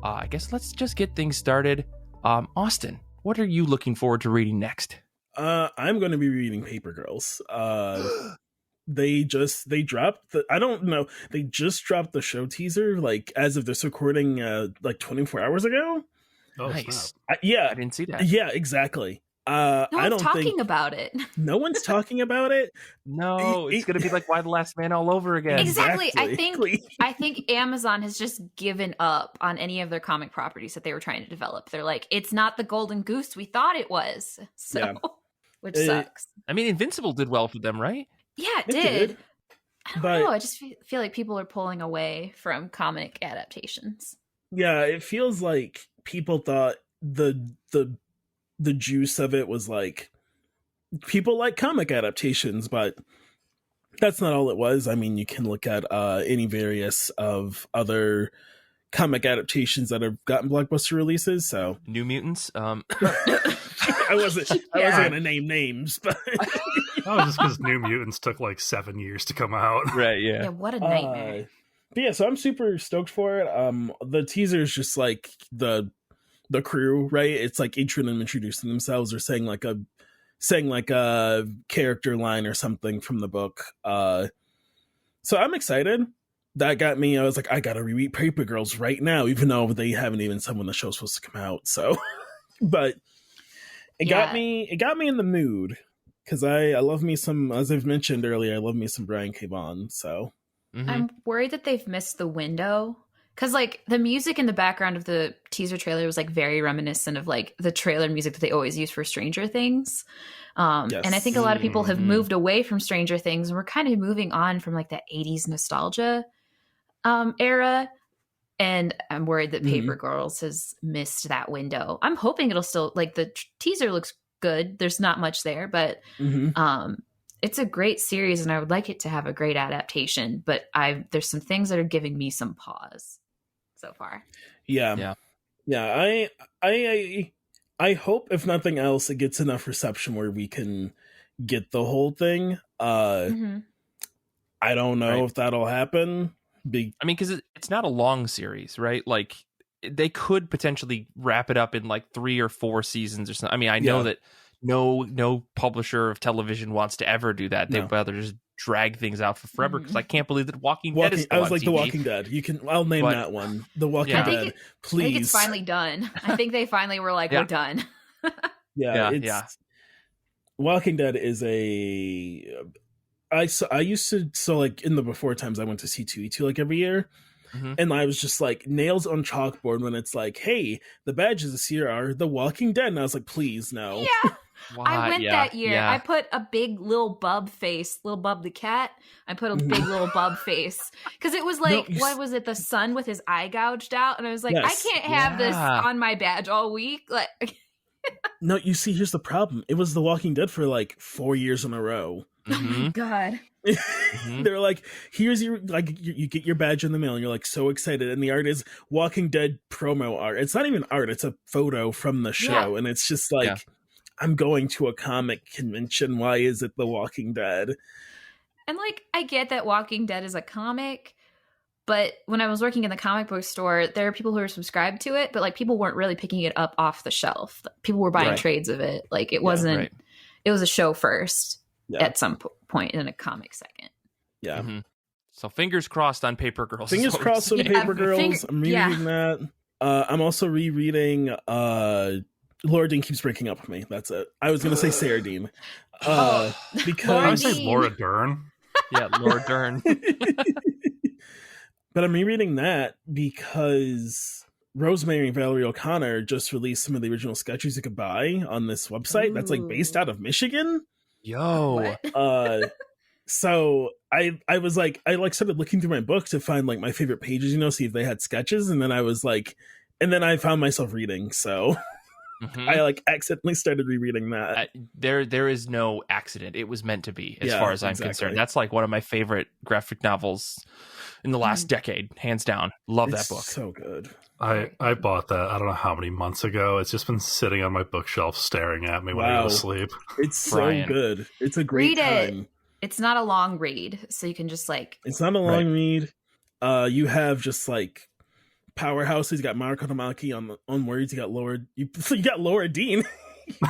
I guess let's just get things started. Austin, what are you looking forward to reading next? I'm going to be reading Paper Girls. They dropped they just dropped the show teaser like as of this recording like 24 hours ago. Oh, Nice. snap. Yeah, I didn't see that. yeah, exactly. No I one's don't talking think about it. no one's talking about it. No, it's gonna be like Why the Last Man all over again. Exactly. Exactly. I think Amazon has just given up on any of their comic properties that they were trying to develop. They're like, it's not the golden goose we thought it was. So, Yeah. which sucks. I mean, Invincible did well for them, right? Yeah, it It did. did. I don't But- know. I just feel like people are pulling away from comic adaptations. Yeah, it feels like people thought the juice of it was like people like comic adaptations, but that's not all it was. I mean, you can look at any various of other comic adaptations that have gotten blockbuster releases. So New Mutants. I wasn't gonna name names, but Oh, just because New Mutants took like 7 years to come out. Right. Yeah, Yeah. what a nightmare. but yeah, so I'm super stoked for it. The teaser is just like the crew, right? It's like each of them introducing themselves or saying like a character line or something from the book. So I'm excited. That got me. I was like, I gotta reread Paper Girls right now, even though they haven't even said when the show's supposed to come out. So, but it got me in the mood because I love me some, as I've mentioned earlier, I love me some Brian K. Vaughan. So Mhm. I'm worried that they've missed the window. Because, like, the music in the background of the teaser trailer was, like, very reminiscent of, like, the trailer music that they always use for Stranger Things. Yes. And I think a lot of people have Mhm. moved away from Stranger Things. And we're kind of moving on from, like, that 80s nostalgia era. And I'm worried that Paper Girls has missed that window. I'm hoping it'll still, like, the teaser looks good. There's not much there. But it's a great series, and I would like it to have a great adaptation. But there's some things that are giving me some pause so far. yeah. I hope, if nothing else, it gets enough reception where we can get the whole thing. Mhm. I don't know Right. if that'll happen. I mean, because it's not a long series, right? Like they could potentially wrap it up in like 3 or 4 seasons or something. I mean, I know that no publisher of television wants to ever do that. They'd No. rather just drag things out for forever because I can't believe that Walking Dead is still I was on like TV. The Walking Dead. I'll name But- that one. The Walking Yeah. Dead. I Please. think it's finally done. I think they finally were like, Yeah. we're done. Yeah. Walking Dead is I used to like in the before times I went to C2E2 like every year. Mhm. And I was just like nails on chalkboard when it's like, hey, the badges this year are The Walking Dead. And I was like, please, no. Yeah. Why? I went that year. Yeah. I put a big little Bub face, little Bub the cat. I put a big little Bub face because it was like, what was it? The sun with his eye gouged out, and I was like, Yes. I can't have this Yeah. on my badge all week. Like, No, you see, here's the problem. It was The Walking Dead for like 4 years in a row. Mhm. God. They're like, here's your, like, you get your badge in the mail and you're like so excited. And the art is Walking Dead promo art. It's not even art, it's a photo from the show. And it's just like, I'm going to a comic convention. Why is it The Walking Dead? And like, I get that Walking Dead is a comic, but when I was working in the comic book store, there are people who are subscribed to it, but like people weren't really picking it up off the shelf. People were buying Right. trades of it. Like it wasn't, right. it was a show first Yeah. at some point and a comic second. Yeah. Mhm. So fingers crossed on Paper Girls. Fingers is what we're crossed on saying. Yeah, Paper Girls. I'm rereading that. I'm also rereading Laura Dean Keeps Breaking Up With Me. That's it. I was going to say Sarah Dean. Laura I Because would say Dean. Laura Dern. Yeah, Laura Dern. but I'm rereading that because Rosemary and Valerie O'Connor just released some of the original sketches you could buy on this website that's like based out of Michigan. Yo. What? So I was like, I like started looking through my book to find like my favorite pages, see if they had sketches, and then I was like, and then I found myself reading, so Mhm. I like accidentally started rereading that. There is no accident. It was meant to be, as Yeah, far as I'm exactly. concerned. That's like one of my favorite graphic novels in the last decade, hands down. Love that It's book. so good. I bought that, I don't know how many months ago. It's just been sitting on my bookshelf staring at me when I go Wow. to sleep. It's Brian. so good. It's a great Read it. time. It's not a long read, so you can just like, It's not a long read. You have just like powerhouses. You got Mariko Tamaki on words. You got Laura Dean.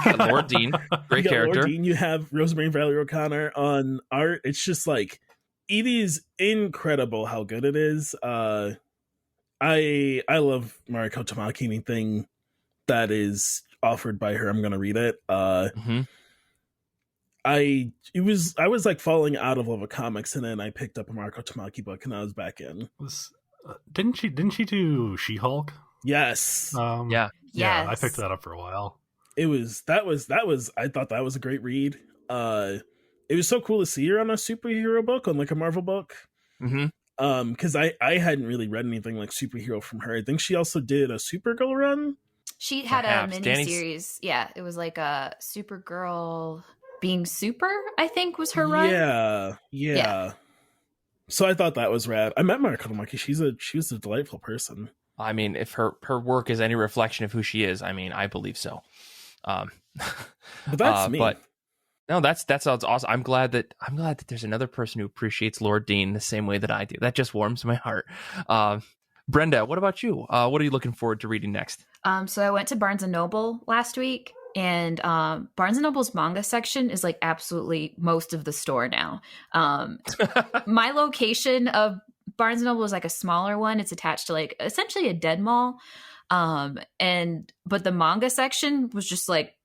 Yeah, Laura Dean, great You got Laura character. Dean. You have Rosemary and Valerie O'Connor on art. It's just like, it is incredible how good it is. I love Mariko Tamaki. Anything that is offered by her, I'm gonna read it. Mm-hmm. I was like falling out of love with comics, and then I picked up a Marco Tamaki book, and I was back in. Didn't she do She-Hulk? Yes. Yeah. Yeah, I Yes. picked that up for a while. That was I thought that was a great read. It was so cool to see her on a superhero book, on like a Marvel book. Mm-hmm. Because I hadn't really read anything like superhero from her. I think she also did a Supergirl run. She had Perhaps. a mini Danny's- series. Yeah, it was like a Supergirl being super, I think was her run. Yeah. So I thought that was rad. I met Mariko Tamaki. She was a delightful person. I mean, if her work is any reflection of who she is, I mean, I believe so. But that's me. But no, that sounds awesome. I'm glad that there's another person who appreciates Lord Dean the same way that I do. That just warms my heart. Brenda, what about you? What are you looking forward to reading next? So I went to Barnes and Noble last week, and Barnes and Noble's manga section is like absolutely most of the store now. My location of Barnes and Noble is like a smaller one. It's attached to like essentially a dead mall. But the manga section was just like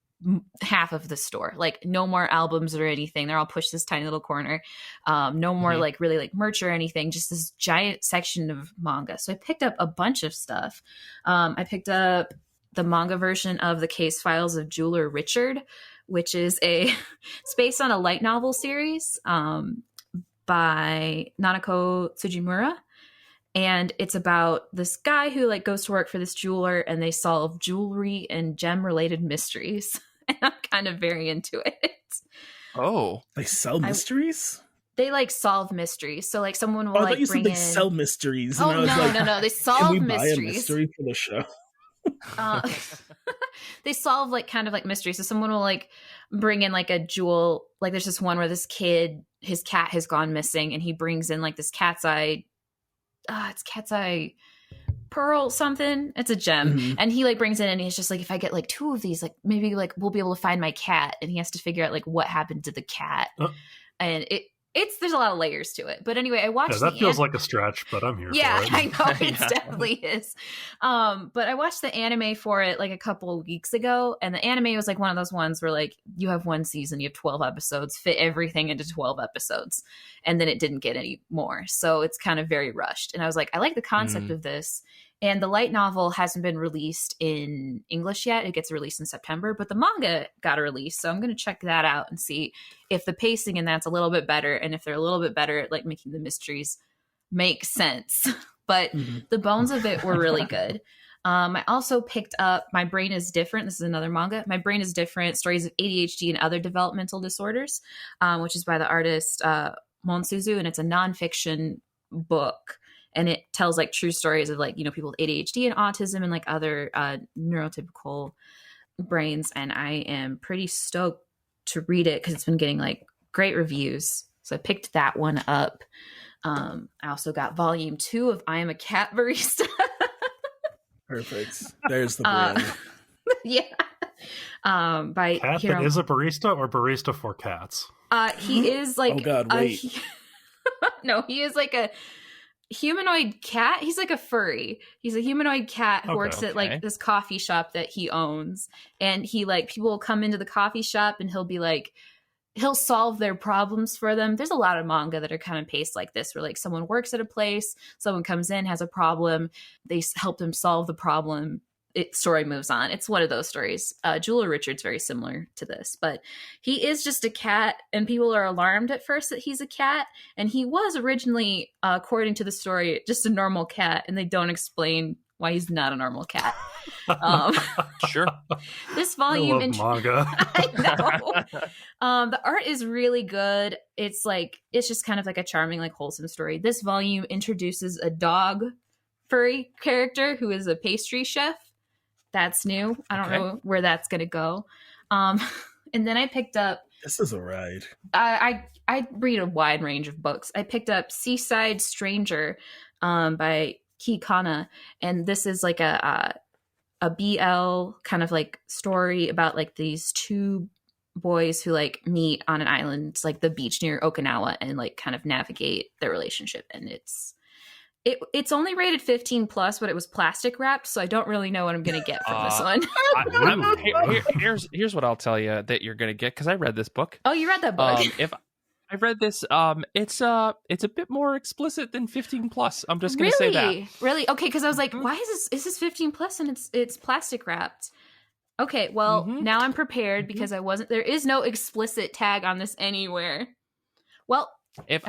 half of the store. Like no more albums or anything. They're all pushed this tiny little corner. No more like really like merch or anything. Just this giant section of manga. So I picked up a bunch of stuff. I picked up the manga version of The Case Files of Jeweler Richard, which is it's based on a light novel series by Nanako Tsujimura. And it's about this guy who like goes to work for this jeweler, and they solve jewelry and gem related mysteries. And I'm kind of very into it. Oh, They sell mysteries? They like solve mysteries. So like someone will I like thought you said bring they in. sell mysteries. Oh And I was no, like, no! They can solve we buy a mysteries. mystery for the show? They solve like kind of like mysteries. So someone will like bring in like a jewel. Like there's this one where this kid, his cat has gone missing, and he brings in like this cat's eye. It's cat's eye pearl something. It's a gem. Mhm. And he like brings in, and he's just like, if I get like 2 of these, like maybe like we'll be able to find my cat. And he has to figure out like what happened to the cat. And there's a lot of layers to it. But anyway, I watched Yeah, that feels like a stretch, but I'm here yeah, for it. I know it Yeah. definitely is. But I watched the anime for it like a couple of weeks ago, and the anime was like one of those ones where like you have one season, you have 12 episodes, fit everything into 12 episodes, and then it didn't get any more. So it's kind of very rushed. And I was like, I like the concept of this. And the light novel hasn't been released in English yet. It gets released in September, but the manga got a release. So I'm going to check that out and see if the pacing in that's a little bit better, and if they're a little bit better at like making the mysteries make sense. But the bones of it were really good. I also picked up My Brain is Different. This is another manga. My Brain is Different, Stories of ADHD and Other Developmental Disorders, which is by the artist Monsuzu, and it's a nonfiction book. And it tells like true stories of like, you know, people with ADHD and autism and like other neurotypical brains. And I am pretty stoked to read it because it's been getting like great reviews. So I picked that one up. I also got volume 2 of I Am a Cat Barista. Perfect. There's the brand. Yeah. By Cat Hiro. that is a barista or barista for cats? He is like Oh, God, wait. No, he is like a humanoid cat. He's like a furry. He's a humanoid cat who Okay, works at like this coffee shop that he owns. And he like, people will come into the coffee shop and he'll be like, he'll solve their problems for them. There's a lot of manga that are kind of paced like this, where like someone works at a place, someone comes in, has a problem, they help them solve the problem, story moves on. It's one of those stories. Jeweler Richard's very similar to this, but he is just a cat, and people are alarmed at first that he's a cat. And he was originally, according to the story, just a normal cat, and they don't explain why he's not a normal cat. Sure. This I volume, love manga. I know. The art is really good. It's just kind of like a charming, like wholesome story. This volume introduces a dog furry character who is a pastry chef. That's new. I don't know where that's going to go. And then I picked up. This is a ride. I read a wide range of books. I picked up Seaside Stranger by Ki Kana, and this is like a BL kind of like story about like these 2 boys who like meet on an island, like the beach near Okinawa, and like kind of navigate their relationship. And It's only rated 15 plus, but it was plastic wrapped, so I don't really know what I'm gonna get from this one. Here's what I'll tell you that you're gonna get, because I read this book. Oh, you read that book? If I read this, it's a bit more explicit than 15 plus. I'm just gonna say that. Really? Okay, because I was like, why is this 15 plus and it's plastic wrapped? Okay, well, now I'm prepared because there is no explicit tag on this anywhere. Well, if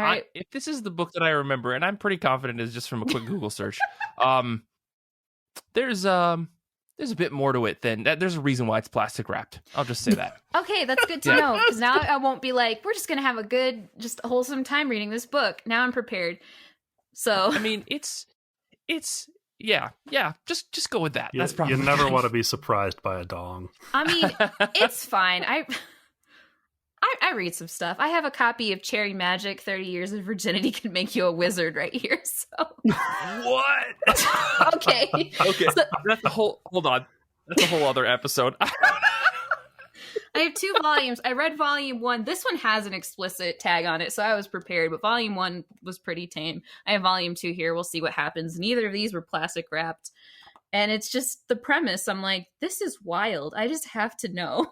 this is the book that I remember, and I'm pretty confident it's just from a quick Google search, there's a bit more to it than that. There's a reason why it's plastic wrapped. I'll just say that. Okay, that's good to know, because now I won't be like, we're just gonna have a good, just wholesome time reading this book. Now I'm prepared. So I mean, it's yeah. Just go with that. That's probably you never want to be surprised by a dong. I mean, it's fine. I read some stuff. I have a copy of Cherry Magic, 30 Years of Virginity Can Make You a Wizard right here. So what? Okay. So, that's a whole. Hold on. That's a whole other episode. I have 2 volumes. I read volume 1. This one has an explicit tag on it, so I was prepared. But volume 1 was pretty tame. I have volume 2 here. We'll see what happens. Neither of these were plastic wrapped. And it's just the premise. I'm like, this is wild. I just have to know.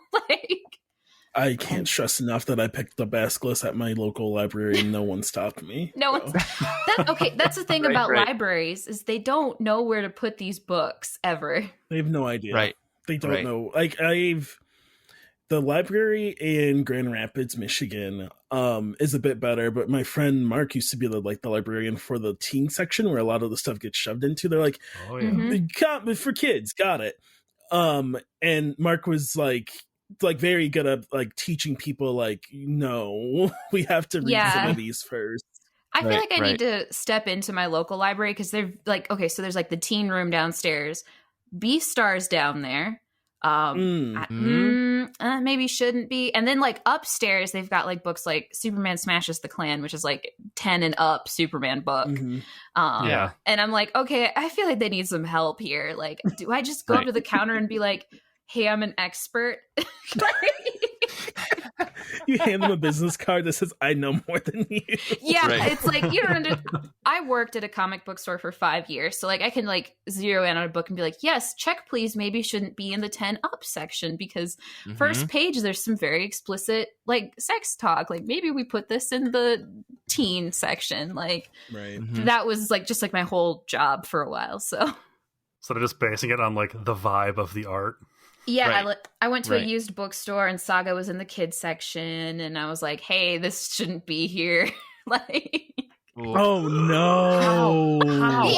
I can't stress enough that I picked the Basilisk at my local library and no one stopped me. No one's that's the thing about libraries, is they don't know where to put these books ever. They have no idea. Right. They don't know. Like, the library in Grand Rapids, Michigan, is a bit better, but my friend Mark used to be the librarian for the teen section where a lot of the stuff gets shoved into. They're like, oh yeah, for kids, got it. And Mark was like very good at teaching people no, we have to read some of these first. I feel like I need to step into my local library, because they're okay, so there's the teen room downstairs, Beastars down there, maybe shouldn't be, and then upstairs they've got books like Superman Smashes the Klan, which is 10 and up Superman book. And I'm like, okay, I feel like they need some help here. Do I just go up to the counter and be like, hey, I'm an expert? You hand them a business card that says, I know more than you. Yeah, it's you don't understand. I worked at a comic book store for 5 years, so I can zero in on a book and be like, yes, check please, maybe shouldn't be in the 10 up section, because first page there's some very explicit sex talk. Maybe we put this in the teen section. That was just my whole job for a while. So they're just basing it on the vibe of the art. Yeah, I went to a used bookstore and Saga was in the kids section, and I was like, hey, this shouldn't be here. Oh no. How?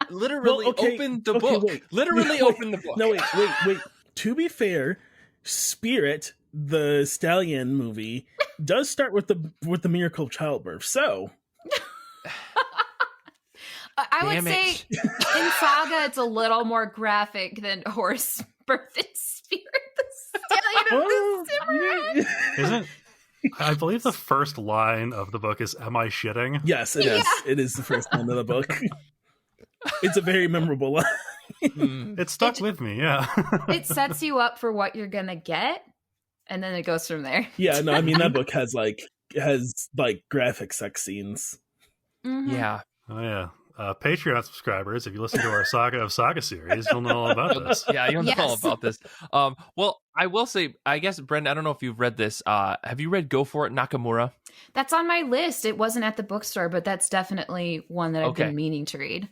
Literally opened the book. Wait. Literally opened the book. No, wait. To be fair, Spirit, the Stallion movie, does start with the miracle of childbirth. So I would say in Saga it's a little more graphic than Horse Birth and Spirit, the Stallion of the Cimarron. Isn't? I believe the first line of the book is, "Am I shitting?" Yes, it is. It is the first line of the book. It's a very memorable line. It stuck with me, yeah. It sets you up for what you're gonna get, and then it goes from there. Yeah, no, I mean that book has graphic sex scenes. Yeah. Oh yeah. Patreon subscribers, if you listen to our Saga of Saga series, you'll know all about this. Yeah, you'll know all about this. Well, I will say, I guess, Brenda, I don't know if you've read this. Have you read Go For It, Nakamura? That's on my list. It wasn't at the bookstore, but that's definitely one that I've been meaning to read.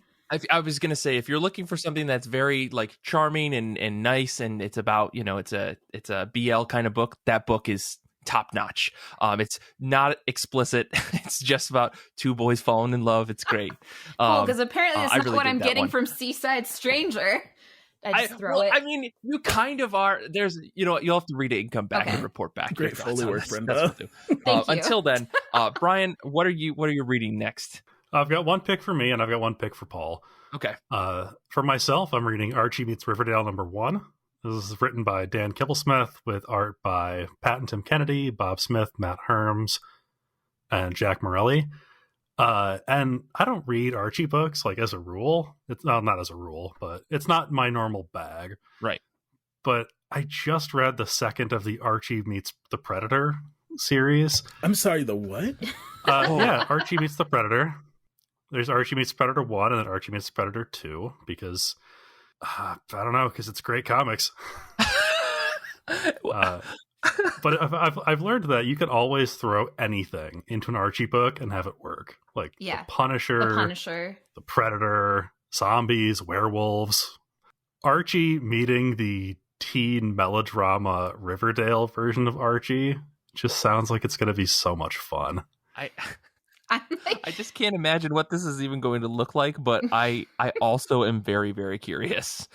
I was going to say, if you're looking for something that's very charming and nice, and it's about, it's a BL kind of book, that book is top notch. It's not explicit. It's just about 2 boys falling in love. It's great. Because apparently that's not really what I'm getting from Seaside Stranger. I mean, you kind of are. There's, you'll have to read it and come back and report back. Great Foley work, Brenda. Thank you. Until then, Brian, what are you reading next? I've got one pick for me, and I've got one pick for Paul. Okay. For myself, I'm reading Archie Meets Riverdale #1. This is written by Dan Kibblesmith with art by Pat and Tim Kennedy, Bob Smith, Matt Herms, and Jack Morelli. And I don't read Archie books as a rule. It's not as a rule, but it's not my normal bag. Right. But I just read the second of the Archie Meets the Predator series. I'm sorry, the what? Yeah, Archie Meets the Predator. there's Archie Meets Predator 1 and then Archie Meets Predator 2 because I don't know, because it's great comics. But I've learned that you can always throw anything into an Archie book and have it work. Like the Punisher, the Predator, zombies, werewolves. Archie meeting the teen melodrama Riverdale version of Archie just sounds like it's going to be so much fun. I just can't imagine what this is even going to look like, but I also am very, very curious.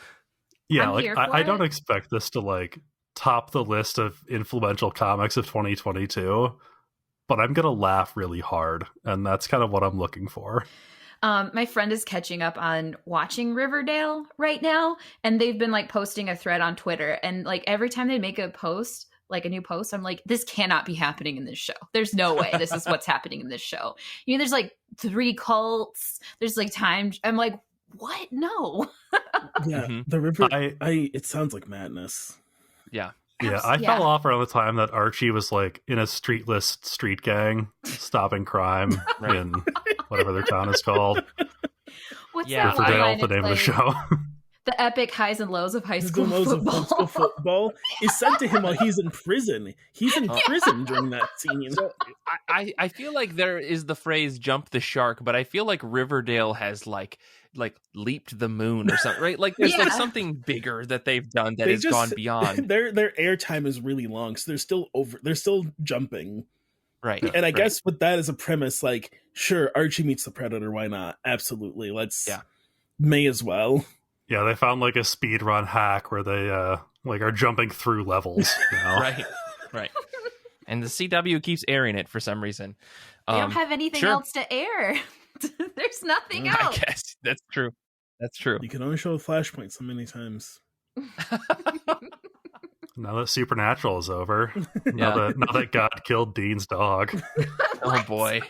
Yeah, like I don't expect this to like top the list of influential comics of 2022, but I'm gonna laugh really hard, and that's kind of what I'm looking for. My friend is catching up on watching Riverdale right now, and they've been like posting a thread on Twitter, and like every time they make a post, like a new post, I'm like, this cannot be happening in this show. There's no way this is what's happening in this show. You know, there's like 3 cults, there's like time. I'm like, what? No. Yeah, the river. It sounds like madness. Yeah. Yeah, I fell off around the time that Archie was like in a street gang stopping crime in whatever their town is called. What's Riverdale, the name of the show. The epic highs and lows of high school football is sent to him while he's in prison. He's in prison during that scene. So I feel like there is the phrase "jump the shark," but I feel like Riverdale has like leaped the moon or something, right? Like there's like something bigger that they've done that has gone beyond. Their airtime is really long, so they're still jumping. Right. And I guess with that as a premise, like, sure, Archie meets the Predator, why not? Absolutely. May as well. Yeah, they found like a speedrun hack where they like are jumping through levels. You know? Right. And the CW keeps airing it for some reason. They don't have anything else to air. There's nothing else. I guess that's true. You can only show Flashpoint so many times. Now that Supernatural is over, now that God killed Dean's dog. Oh boy.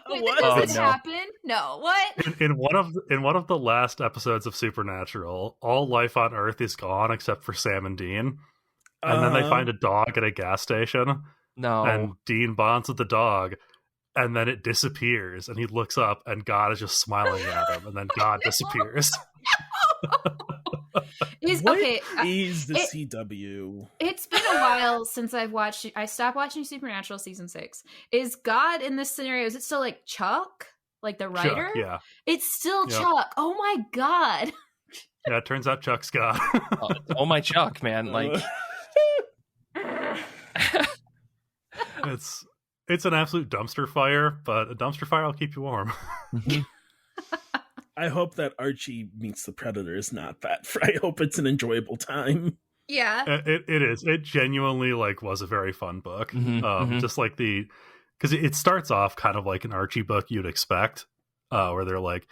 Wait, does this happen? No, what? In one of the last episodes of Supernatural, all life on Earth is gone except for Sam and Dean. And then they find a dog at a gas station. No. And Dean bonds with the dog. And then it disappears. And he looks up and God is just smiling at him. And then God disappears. What is the CW? It's been a while since I stopped watching Supernatural season 6. Is God in this scenario, is it still like Chuck? Like the writer? Chuck, yeah. It's still Chuck. Oh my God. Yeah, it turns out Chuck's God. Oh my Chuck, man. Like It's an absolute dumpster fire, but a dumpster fire will keep you warm. I hope that Archie Meets the Predator is not that. I hope it's an enjoyable time. Yeah, it is. It genuinely was a very fun book. Just like because it starts off kind of like an Archie book you'd expect, where they're like,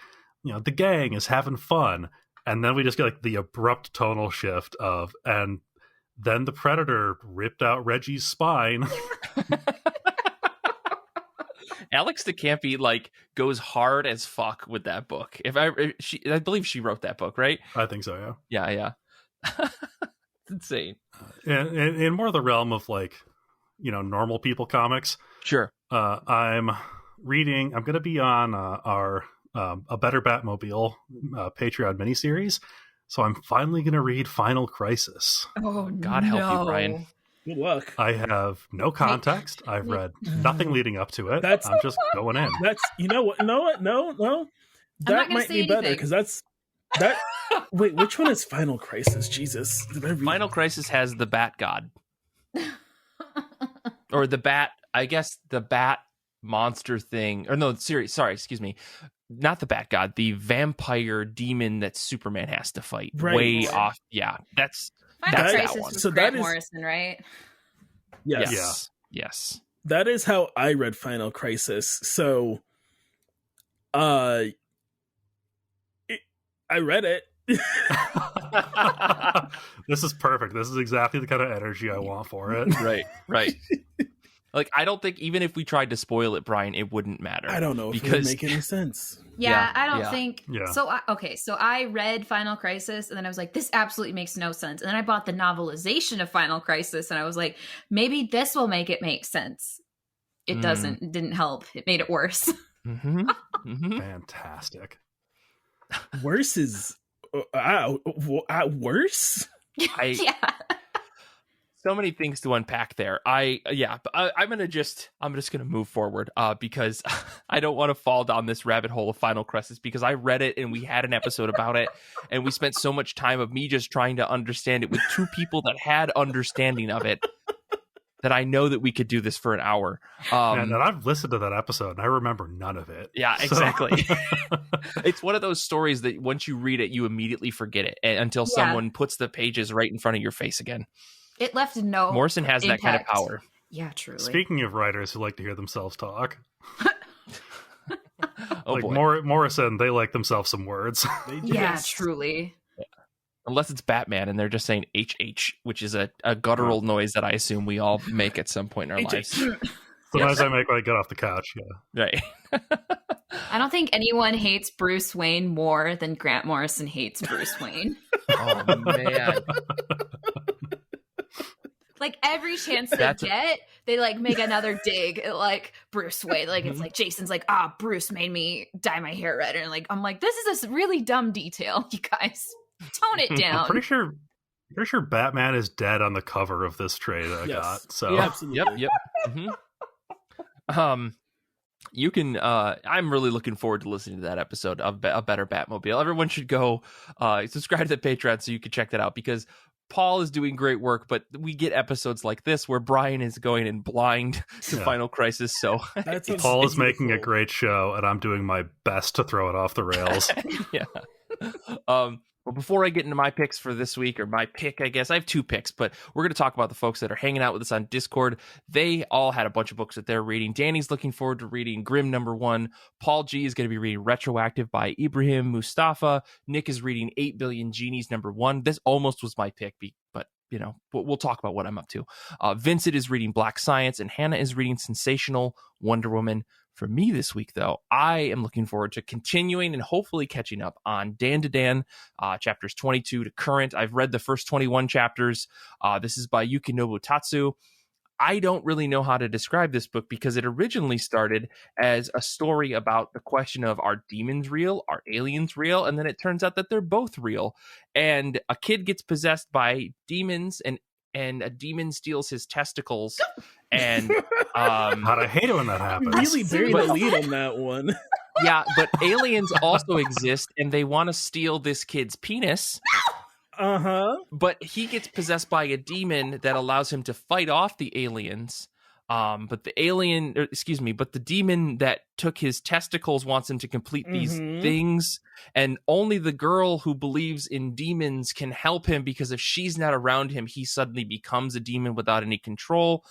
the gang is having fun, and then we just get like the abrupt tonal shift of, and then the Predator ripped out Reggie's spine. Alex DeCampi goes hard as fuck with that book. I believe she wrote that book, right? I think so. Yeah. It's insane. In more of the realm of normal people comics. Sure. I'm going to be on our A Better Batmobile Patreon miniseries. So I'm finally going to read Final Crisis. Oh, God help you, Brian. Good luck. I have no context. I've read nothing leading up to it. I'm just going in. That's what? No. That might be better because that. Wait, which one is Final Crisis? Jesus, Final Crisis has the Bat God, or the Bat. I guess the Bat monster thing, or no, sorry, excuse me, not the Bat God, the vampire demon that Superman has to fight. Right. Way off. Yeah, that's Crisis that one. was Grant Morrison, right? Yes. Yes. That is how I read Final Crisis. So, I read it. This is perfect. This is exactly the kind of energy I want for it. Right. I don't think even if we tried to spoil it, Brian, it wouldn't matter. I don't know if it would make any sense. Yeah, I don't think. Yeah. So I read Final Crisis, and then I was like, this absolutely makes no sense. And then I bought the novelization of Final Crisis, and I was like, maybe this will make it make sense. It doesn't. It didn't help. It made it worse. Fantastic. Worse is worse. Yeah. So many things to unpack there. I'm just gonna move forward because I don't want to fall down this rabbit hole of Final Crisis, because I read it and we had an episode about it and we spent so much time of me just trying to understand it with two people that had understanding of it, that I know that we could do this for an hour. And I've listened to that episode and I remember none of it. Yeah, exactly. It's one of those stories that once you read it, you immediately forget it until someone puts the pages right in front of your face again. It left no Morrison has impact. that kind of power. Yeah, truly. Speaking of writers who like to hear themselves talk, Boy. Morrison, they like themselves some words. Yeah, truly. Yeah. Unless it's Batman and they're just saying HH, which is a guttural noise that I assume we all make at some point in our lives. Sometimes I make when I get off the couch. Yeah. Right. I don't think anyone hates Bruce Wayne more than Grant Morrison hates Bruce Wayne. Oh, man. Like every chance they get, they like make another dig at like Bruce Wayne. Like it's like Jason's like, Bruce made me dye my hair red, and like I'm like, this is a really dumb detail. You guys, tone it down. I'm pretty sure Batman is dead on the cover of this trade I got. So yeah, absolutely. Yep. Mm-hmm. You can. I'm really looking forward to listening to that episode of A Better Batmobile. Everyone should go subscribe to the Patreon so you can check that out, because Paul is doing great work, but we get episodes like this where Brian is going in blind to Final Crisis. So Paul is making a great show, and I'm doing my best to throw it off the rails. Yeah. But before I get into my picks for this week, or my pick, I guess I have two picks, but we're going to talk about the folks that are hanging out with us on Discord. They all had a bunch of books that they're reading. Danny's looking forward to reading Grimm #1. Paul G is going to be reading Retroactive by Ibrahim Mustafa. Nick is reading 8 Billion Genies #1. This almost was my pick, but we'll talk about what I'm up to. Vincent is reading Black Science, and Hannah is reading Sensational Wonder Woman. For me this week, though, I am looking forward to continuing and hopefully catching up on Dandadan, chapters 22 to current. I've read the first 21 chapters. This is by Yukinobu Tatsu. I don't really know how to describe this book, because it originally started as a story about the question of, are demons real? Are aliens real? And then it turns out that they're both real. And a kid gets possessed by demons, and a demon steals his testicles. And how'd I hate it when that happens? Really buried the lead on that one. Yeah, but aliens also exist, and they want to steal this kid's penis. But he gets possessed by a demon that allows him to fight off the aliens. But the demon that took his testicles wants him to complete these things, and only the girl who believes in demons can help him, because if she's not around him, he suddenly becomes a demon without any control.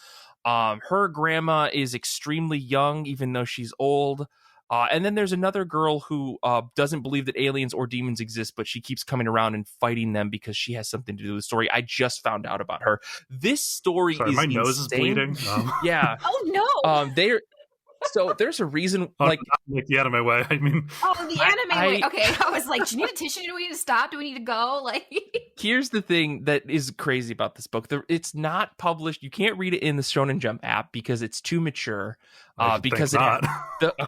Her grandma is extremely young, even though she's old. And then there's another girl who doesn't believe that aliens or demons exist, but she keeps coming around and fighting them because she has something to do with the story. I just found out about her. This story is my insane. Nose is bleeding. Yeah. Oh no. So there's a reason, like the anime way. I mean, the anime way. Okay, I was like, do you need a tissue? Do we need to stop? Do we need to go? Like, here's the thing that is crazy about this book. It's not published. You can't read it in the Shonen Jump app because it's too mature. Because a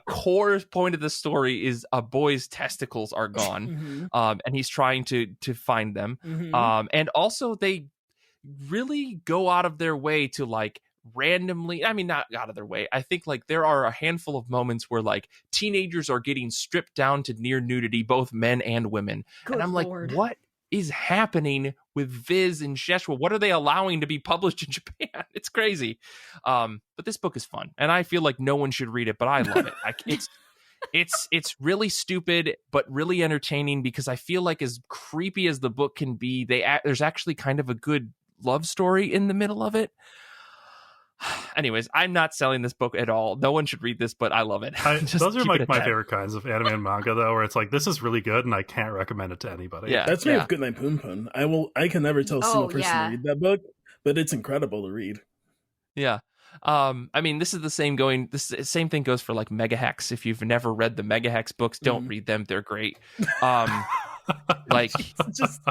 core point of the story is a boy's testicles are gone, and he's trying to find them. And also they really go out of their way to like randomly, I mean, not out of their way. I think like there are a handful of moments where like teenagers are getting stripped down to near nudity, both men and women. And I'm Lord. like, what is happening with Viz and Sheshwa? What are they allowing to be published in Japan? It's crazy. But this book is fun, and I feel like no one should read it, but I love it. It's really stupid, but really entertaining, because I feel like as creepy as the book can be, there's actually kind of a good love story in the middle of it. Anyways, I'm not selling this book at all. No one should read this, but I love it. Those are like my favorite kinds of anime and manga, though, where it's like, this is really good and I can't recommend it to anybody. Yeah, that's me with Good Night Poon Poon. I can never tell a single person to read that book, but it's incredible to read. Yeah. I mean, this is the same going. This same thing goes for like Mega Hex. If you've never read the Mega Hex books, don't read them. They're great. Like just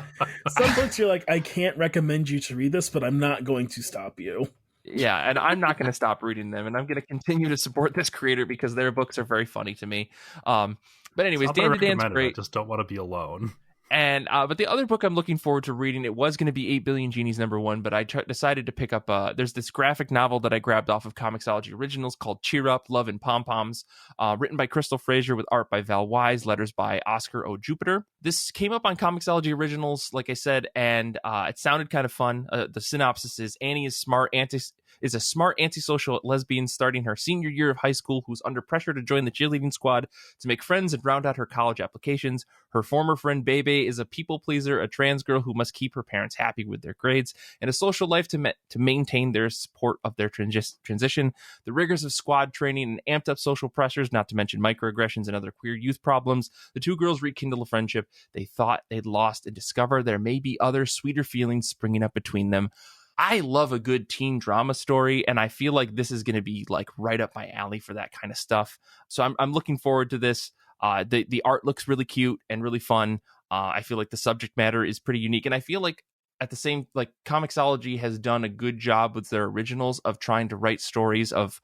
some books you're like, I can't recommend you to read this, but I'm not going to stop you. Yeah, and I'm not going to stop reading them, and I'm going to continue to support this creator because their books are very funny to me. But anyways, Dandadan's great. I just don't want to be alone. And but the other book I'm looking forward to reading, it was going to be 8 Billion Genies #1, but I decided to pick up there's this graphic novel that I grabbed off of Comixology Originals called Cheer Up, Love and Pom-Poms, written by Crystal Fraser with art by Val Wise, letters by Oscar O. Jupiter. This came up on Comixology Originals, like I said, and it sounded kind of fun. The synopsis is Annie is a smart antisocial lesbian starting her senior year of high school who's under pressure to join the cheerleading squad to make friends and round out her college applications. Her former friend Bebe is a people pleaser, a trans girl who must keep her parents happy with their grades, and a social life to maintain their support of their transition. The rigors of squad training and amped up social pressures, not to mention microaggressions and other queer youth problems, the two girls rekindle a friendship they thought they'd lost and discover there may be other sweeter feelings springing up between them. I love a good teen drama story, and I feel like this is going to be like right up my alley for that kind of stuff. So I'm looking forward to this. The art looks really cute and really fun. I feel like the subject matter is pretty unique, and I feel like at the same, like, Comixology has done a good job with their originals of trying to write stories of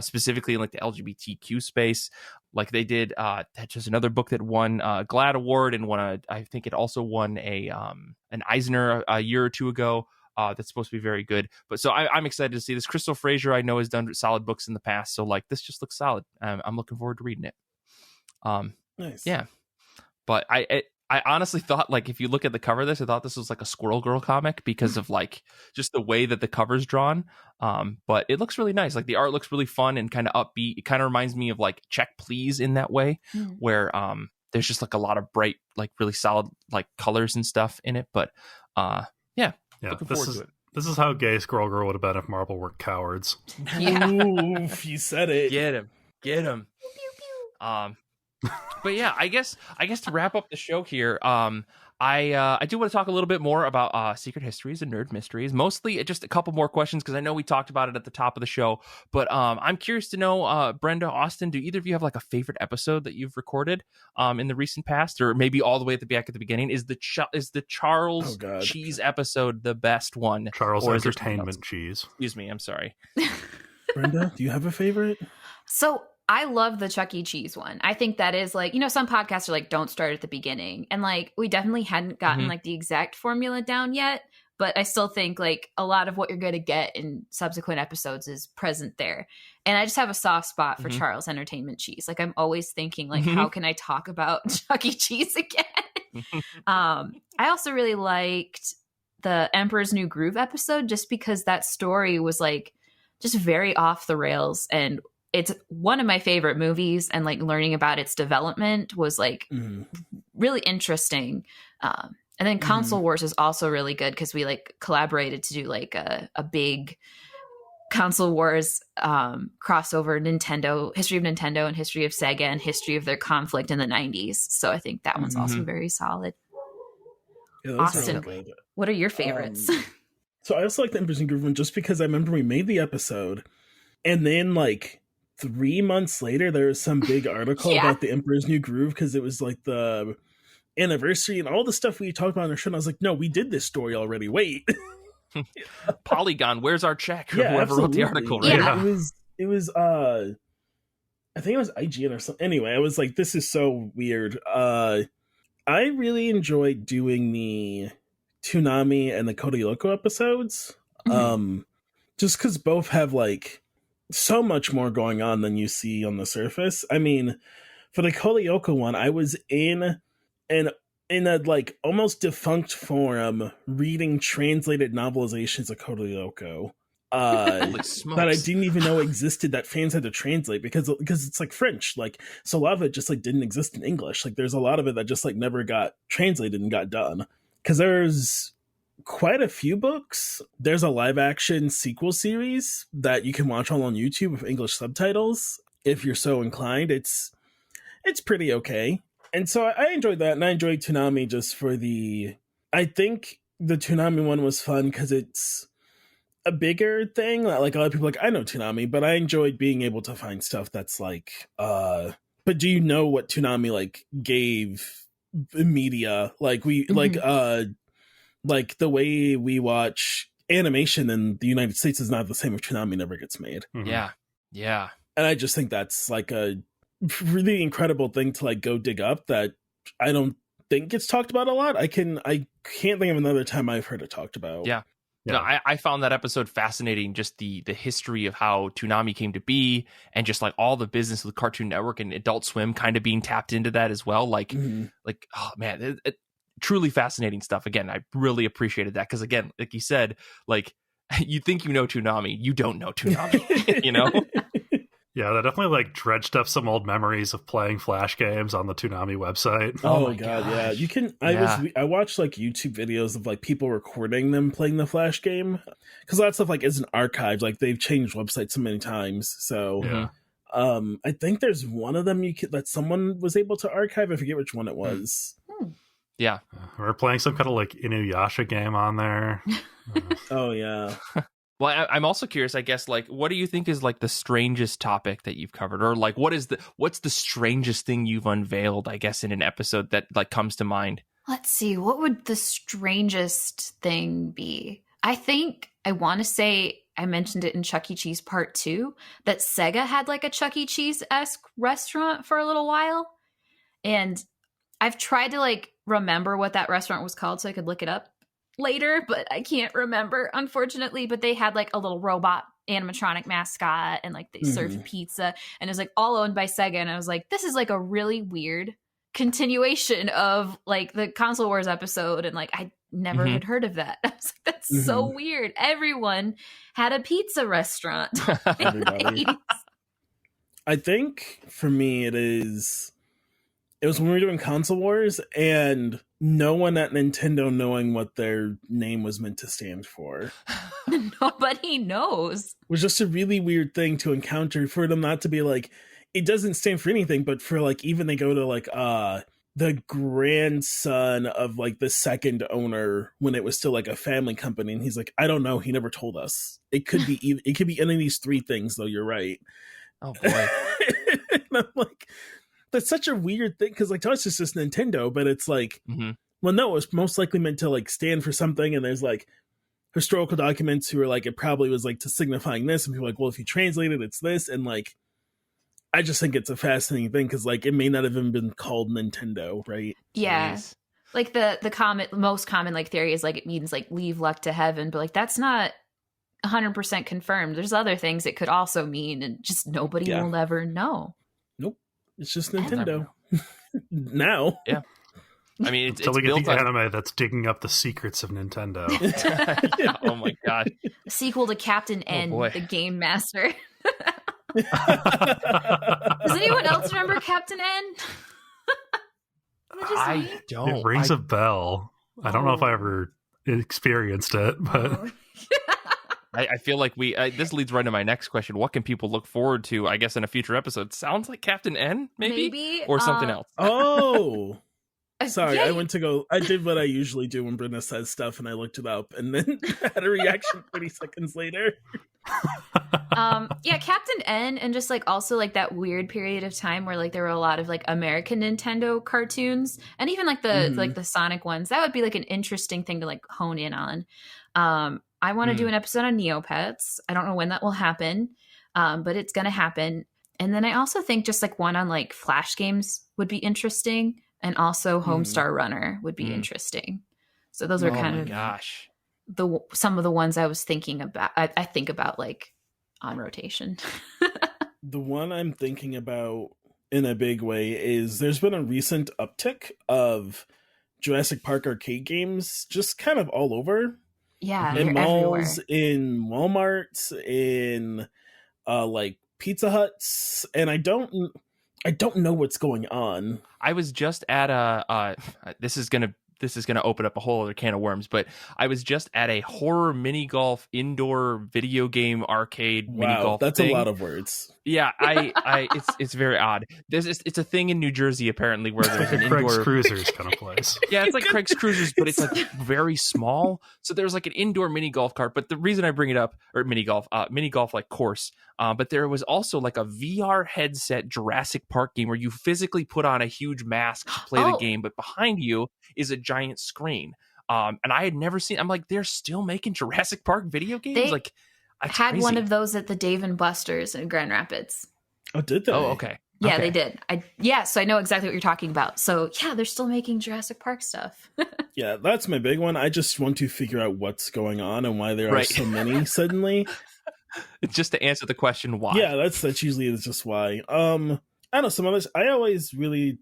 specifically in like the LGBTQ space. Like they did, that's just another book that won a GLAAD award and I think it also won an Eisner a year or two ago. That's supposed to be very good. But so I'm excited to see this. Crystal Fraser, I know, has done solid books in the past. So like this just looks solid. I'm looking forward to reading it. Nice. Yeah. But I honestly thought, like, if you look at the cover of this, I thought this was like a Squirrel Girl comic because of like just the way that the cover's drawn. But it looks really nice. Like the art looks really fun and kind of upbeat. It kind of reminds me of like Check Please in that way, where there's just like a lot of bright, like really solid like colors and stuff in it. But yeah. Looking forward to it. This is how gay Squirrel Girl would have been if Marvel weren't cowards. Yeah. Oof, you said it. Get him. But yeah, I guess to wrap up the show here, I do want to talk a little bit more about secret histories and nerd mysteries. Mostly just a couple more questions because I know we talked about it at the top of the show. But I'm curious to know, Brenda, Austin, do either of you have like a favorite episode that you've recorded in the recent past, or maybe all the way at the beginning? Is the Charles Cheese episode the best one? Charles Entertainment Cheese. Excuse me, I'm sorry. Brenda, do you have a favorite? So I love the Chuck E. Cheese one. I think that is like, some podcasts are like, don't start at the beginning. And like, we definitely hadn't gotten like the exact formula down yet, but I still think like a lot of what you're going to get in subsequent episodes is present there. And I just have a soft spot for Charles Entertainment Cheese. Like I'm always thinking like, how can I talk about Chuck E. Cheese again? I also really liked the Emperor's New Groove episode just because that story was like just very off the rails, and it's one of my favorite movies, and like learning about its development was like really interesting. And then Console Wars is also really good because we like collaborated to do like a big Console Wars crossover, history of Nintendo and history of Sega and history of their conflict in the 90s. So I think that one's also very solid. Yeah, Austin, what are your favorites? So I also like the Emperor's New Groove one just because I remember we made the episode, and then like 3 months later there was some big article about the Emperor's New Groove because it was like the anniversary and all the stuff we talked about on our show. And I was like, no, we did this story already. Wait. Polygon, where's our check? Yeah, whoever wrote the article, right? Yeah. It was I think it was IGN or something. Anyway, I was like, this is so weird. I really enjoyed doing the Toonami and the Cody Loco episodes. Just because both have like so much more going on than you see on the surface. I mean, for the Cody Loco one, I was in a like almost defunct forum reading translated novelizations of Cody Loco that I didn't even know existed, that fans had to translate because it's like French, like, so a lot of it just like didn't exist in English. Like there's a lot of it that just like never got translated and got done because there's quite a few books. There's a live action sequel series that you can watch all on YouTube with English subtitles if you're so inclined. It's pretty okay. And so I enjoyed that, and I enjoyed Toonami just for I think the Toonami one was fun because it's a bigger thing. Like a lot of people are like, I know Toonami, but I enjoyed being able to find stuff that's like, but do you know what Toonami like gave media? Like we like the way we watch animation in the United States is not the same if Toonami never gets made. Yeah. Yeah. And I just think that's like a really incredible thing to like go dig up that I don't think gets talked about a lot. I can't think of another time I've heard it talked about. Yeah. No, I found that episode fascinating, just the history of how Toonami came to be, and just like all the business with Cartoon Network and Adult Swim kind of being tapped into that as well. Like, oh man, it truly fascinating stuff. Again, I really appreciated that, because again, like you said, like you think you know Toonami, you don't know Toonami, you know? Yeah, that definitely like dredged up some old memories of playing Flash games on the Toonami website. Oh my god, yeah. You can I watched like YouTube videos of like people recording them playing the Flash game, because a lot of stuff like isn't archived. Like they've changed websites so many times. So I think there's one of them that someone was able to archive. I forget which one it was. Yeah. We're playing some kind of like Inuyasha game on there. Oh yeah. Well, I'm also curious, I guess, like, what do you think is like the strangest topic that you've covered, or like what's the strangest thing you've unveiled, I guess, in an episode that like comes to mind? Let's see, what would the strangest thing be? I think I want to say I mentioned it in Chuck E. Cheese Part 2 that Sega had like a Chuck E. Cheese-esque restaurant for a little while, and I've tried to like remember what that restaurant was called so I could look it up later, but I can't remember, unfortunately. But they had like a little robot animatronic mascot, and like they served pizza, and it was like all owned by Sega. And I was like, this is like a really weird continuation of like the Console Wars episode, and like I never had heard of that. I was like, that's so weird. Everyone had a pizza restaurant. I think for me it was when we were doing Console Wars, and no one at Nintendo knowing what their name was meant to stand for. Nobody knows. It was just a really weird thing to encounter, for them not to be like, it doesn't stand for anything, but for like, even they go to like, the grandson of like the second owner when it was still like a family company, and he's like, I don't know, he never told us. It could be any of these three things, though. You're right. Oh boy. And I'm like, that's such a weird thing, because like to us it's just Nintendo, but it's like, well, no, it's most likely meant to like stand for something, and there's like historical documents who are like, it probably was like to signifying this, and people are like, well, if you translate it, it's this. And like, I just think it's a fascinating thing, because like it may not have even been called Nintendo, right? Yeah. Jeez. Like the most common like theory is like it means like leave luck to heaven, but like that's not 100% confirmed. There's other things it could also mean, and just nobody will ever know. Nope. It's just Nintendo. Now. Yeah. I mean, it's we built get the on... anime that's digging up the secrets of Nintendo. Yeah. Oh my god. The sequel to Captain N, the Game Master. Does anyone else remember Captain N? I don't. It rings a bell. I don't know if I ever experienced it, but... I feel like this leads right to my next question. What can people look forward to, I guess, in a future episode? Sounds like Captain N, maybe? Or something else. Oh! Sorry, I did what I usually do when Brenda says stuff, and I looked it up, and then had a reaction 30 seconds later. Yeah, Captain N, and just like also like that weird period of time where like there were a lot of like American Nintendo cartoons, and even like the Sonic ones. That would be like an interesting thing to like hone in on. I want to do an episode on Neopets. I don't know when that will happen, but it's going to happen. And then I also think just like one on like Flash games would be interesting, and also Homestar Runner would be interesting. So those are kind of some of the ones I was thinking about. I think about like on rotation. The one I'm thinking about in a big way is there's been a recent uptick of Jurassic Park arcade games just kind of all over. Yeah, in malls, everywhere. In Walmarts, in like Pizza Huts, and I don't know what's going on. I was just at this is gonna open up a whole other can of worms, but I was just at a horror mini golf indoor video game arcade mini golf. That's thing. A lot of words. Yeah, it's very odd. It's a thing in New Jersey apparently where there's an Craig's indoor Cruisers kind of place. Yeah, it's like Craig's Cruisers, but it's like very small. So there's like an indoor mini golf cart. But the reason I bring it up, or mini golf like course, but there was also like a VR headset Jurassic Park game where you physically put on a huge mask to play the game, but behind you is a giant screen. And I had never seen. I'm like, they're still making Jurassic Park video games. They like, that's had crazy. one of those at the Dave and Buster's in Grand Rapids. Oh, did they? Oh, okay. Yeah, Okay. they did. So I know exactly what you're talking about. So yeah, they're still making Jurassic Park stuff. Yeah, that's my big one. I just want to figure out what's going on and why there are Right. so many suddenly. It's just to answer the question why. Yeah, that's usually just why. I don't know, some others I always really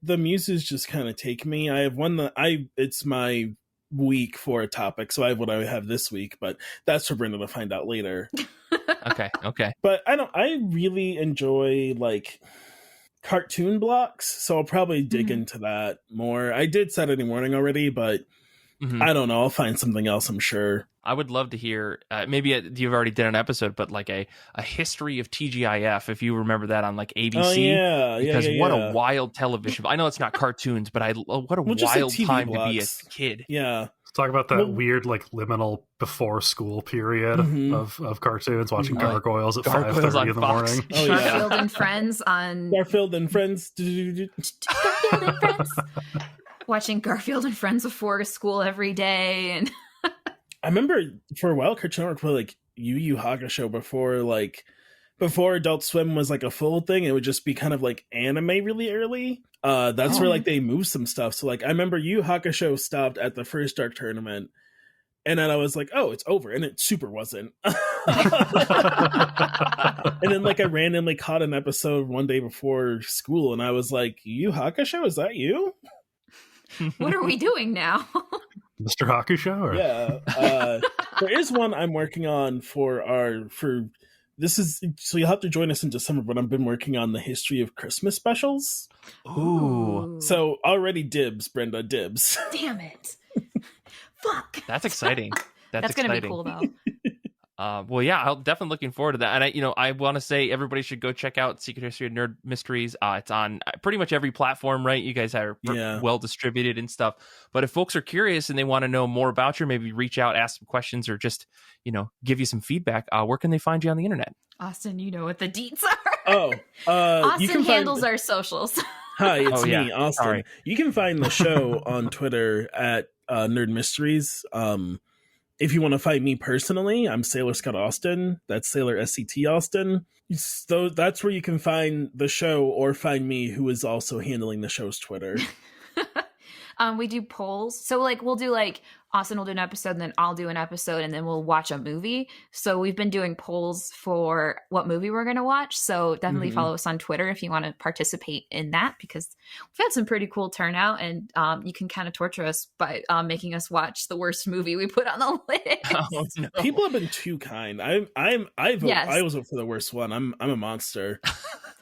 the muses just kind of take me. I have one that it's my week for a topic, so I have what I have this week, but that's for Brenda to find out later. Okay. But I really enjoy like cartoon blocks, so I'll probably dig into that more. I did Saturday morning already, but I don't know, I'll find something else, I'm sure. I would love to hear, maybe you've already done an episode, but like a history of TGIF, if you remember that on like ABC. Oh, yeah. Because what a wild television. I know it's not cartoons, but what a wild time to be a kid. Yeah. Let's talk about that weird, like, liminal before school period of cartoons, watching Gargoyles at 5:30 in the morning. Oh, yeah. Garfield and Friends on... Garfield and Friends. Garfield and Friends. Watching Garfield and Friends before school every day. And I remember for a while, Cartoon Network put like Yu Yu Hakusho before Adult Swim was like a full thing. It would just be kind of like anime really early. That's where like they moved some stuff. So like I remember Yu Yu Hakusho stopped at the first Dark Tournament, and then I was like, oh, it's over, and it super wasn't. And then like I randomly caught an episode one day before school, and I was like, Yu Yu Hakusho, is that you? what are we doing now? Mr. Hakusho? Or? Yeah. There is one I'm working on so you'll have to join us in December, but I've been working on the history of Christmas specials. Ooh. So already dibs, Brenda, dibs. Damn it. Fuck. That's exciting. That's going to exciting. be cool, though. Well, yeah, I'm definitely looking forward to that. And I want to say everybody should go check out Secret History of Nerd Mysteries. It's on pretty much every platform, right? You guys are well distributed and stuff. But if folks are curious and they want to know more about you, maybe reach out, ask some questions, or just, give you some feedback, where can they find you on the internet? Austin, you know what the deets are. Austin you can handles our socials. Hi, it's me, Austin. Sorry. You can find the show on Twitter at Nerd Mysteries. If you want to find me personally, I'm Sailor Scott Austin. That's Sailor SCT Austin. So that's where you can find the show or find me, who is also handling the show's Twitter. We do polls. So like we'll do like Austin will do an episode and then I'll do an episode and then we'll watch a movie. So we've been doing polls for what movie we're going to watch. So definitely follow us on Twitter if you want to participate in that, because we've had some pretty cool turnout, and you can kind of torture us by making us watch the worst movie we put on the list. Oh, no. People have been too kind. I was vote for the worst one. I'm a monster.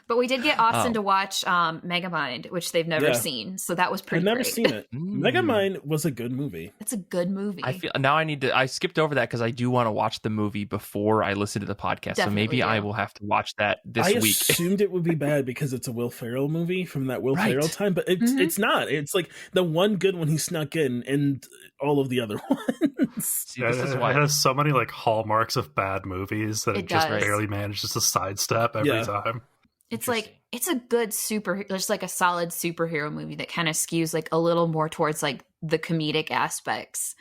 But we did get Austin to watch Megamind, which they've never seen. So that was pretty I've never great. seen it. Megamind was a good movie. It's a good movie. I feel now I skipped over that because I do want to watch the movie before I listen to the podcast. Definitely so maybe do. I will have to watch that this I week. assumed it would be bad because it's a Will Ferrell movie from that Will Ferrell time, but it's not. It's like the one good one he snuck in and all of the other ones. See, this is why it has so many like hallmarks of bad movies that it just barely manages to sidestep every time. It's like, it's a good just like a solid superhero movie that kind of skews like a little more towards like the comedic aspects.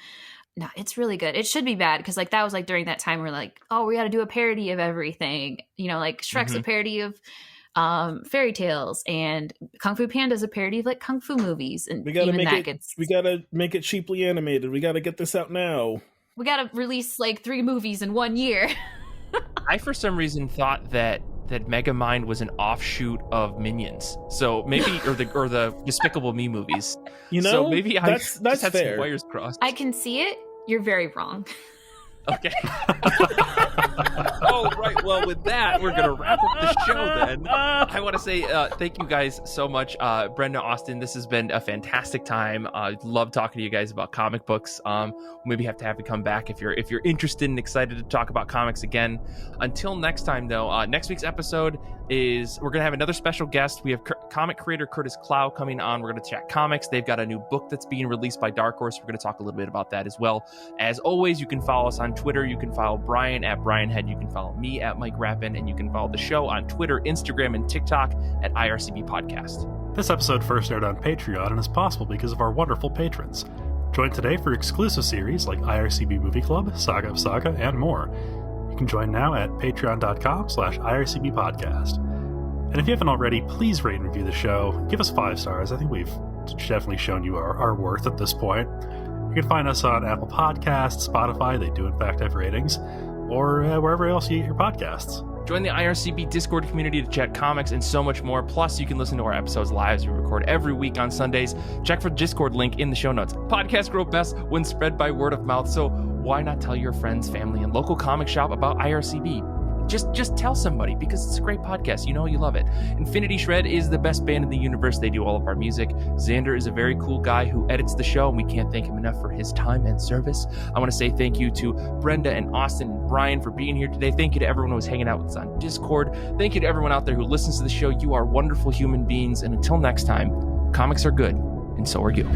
No, it's really good. It should be bad because like that was like during that time where like, oh, we got to do a parody of everything. Like Shrek's a parody of fairy tales, and Kung Fu Panda's a parody of like kung fu movies. And we gotta make it cheaply animated. We gotta get this out now. We gotta release like 3 movies in 1 year. I for some reason thought that Megamind was an offshoot of Minions, so maybe or the Despicable Me movies. So maybe that's just had fair. Some wires crossed. I can see it. You're very wrong. Okay. Oh, right. Well, with that, we're going to wrap up the show then. I want to say thank you guys so much. Brenda, Austin, this has been a fantastic time. Love talking to you guys about comic books. Maybe have to have you come back if you're interested and excited to talk about comics again. Until next time, though, next week's episode is we're going to have another special guest. We have comic creator Curtis Clow coming on. We're going to chat comics. They've got a new book that's being released by Dark Horse. We're going to talk a little bit about that as well. As always, you can follow us on Twitter. You can follow Brian at BrianHead. You can follow me at Mike Rapin, and you can follow the show on Twitter, Instagram, and TikTok at IRCB Podcast. This episode first aired on Patreon and is possible because of our wonderful patrons: Join today for exclusive series like IRCB Movie Club, Saga of Saga, and more. You can join now at patreon.com/IRCB podcast. And if you haven't already, please rate and review the show. Give us 5 stars. I think we've definitely shown you our worth at this point. You can find us on Apple Podcasts, Spotify, they do in fact have ratings, or wherever else you get your podcasts. Join the IRCB Discord community to chat comics and so much more. Plus, you can listen to our episodes live as we record every week on Sundays. Check for the Discord link in the show notes. Podcasts grow best when spread by word of mouth, so why not tell your friends, family, and local comic shop about IRCB? Just tell somebody, because it's a great podcast. You know you love it. Infinity Shred is the best band in the universe. They do all of our music. Zander is a very cool guy who edits the show, and we can't thank him enough for his time and service. I want to say thank you to Brenda and Austin and Brian for being here today. Thank you to everyone who was hanging out with us on Discord. Thank you to everyone out there who listens to the show. You are wonderful human beings, and until next time, comics are good, and so are you.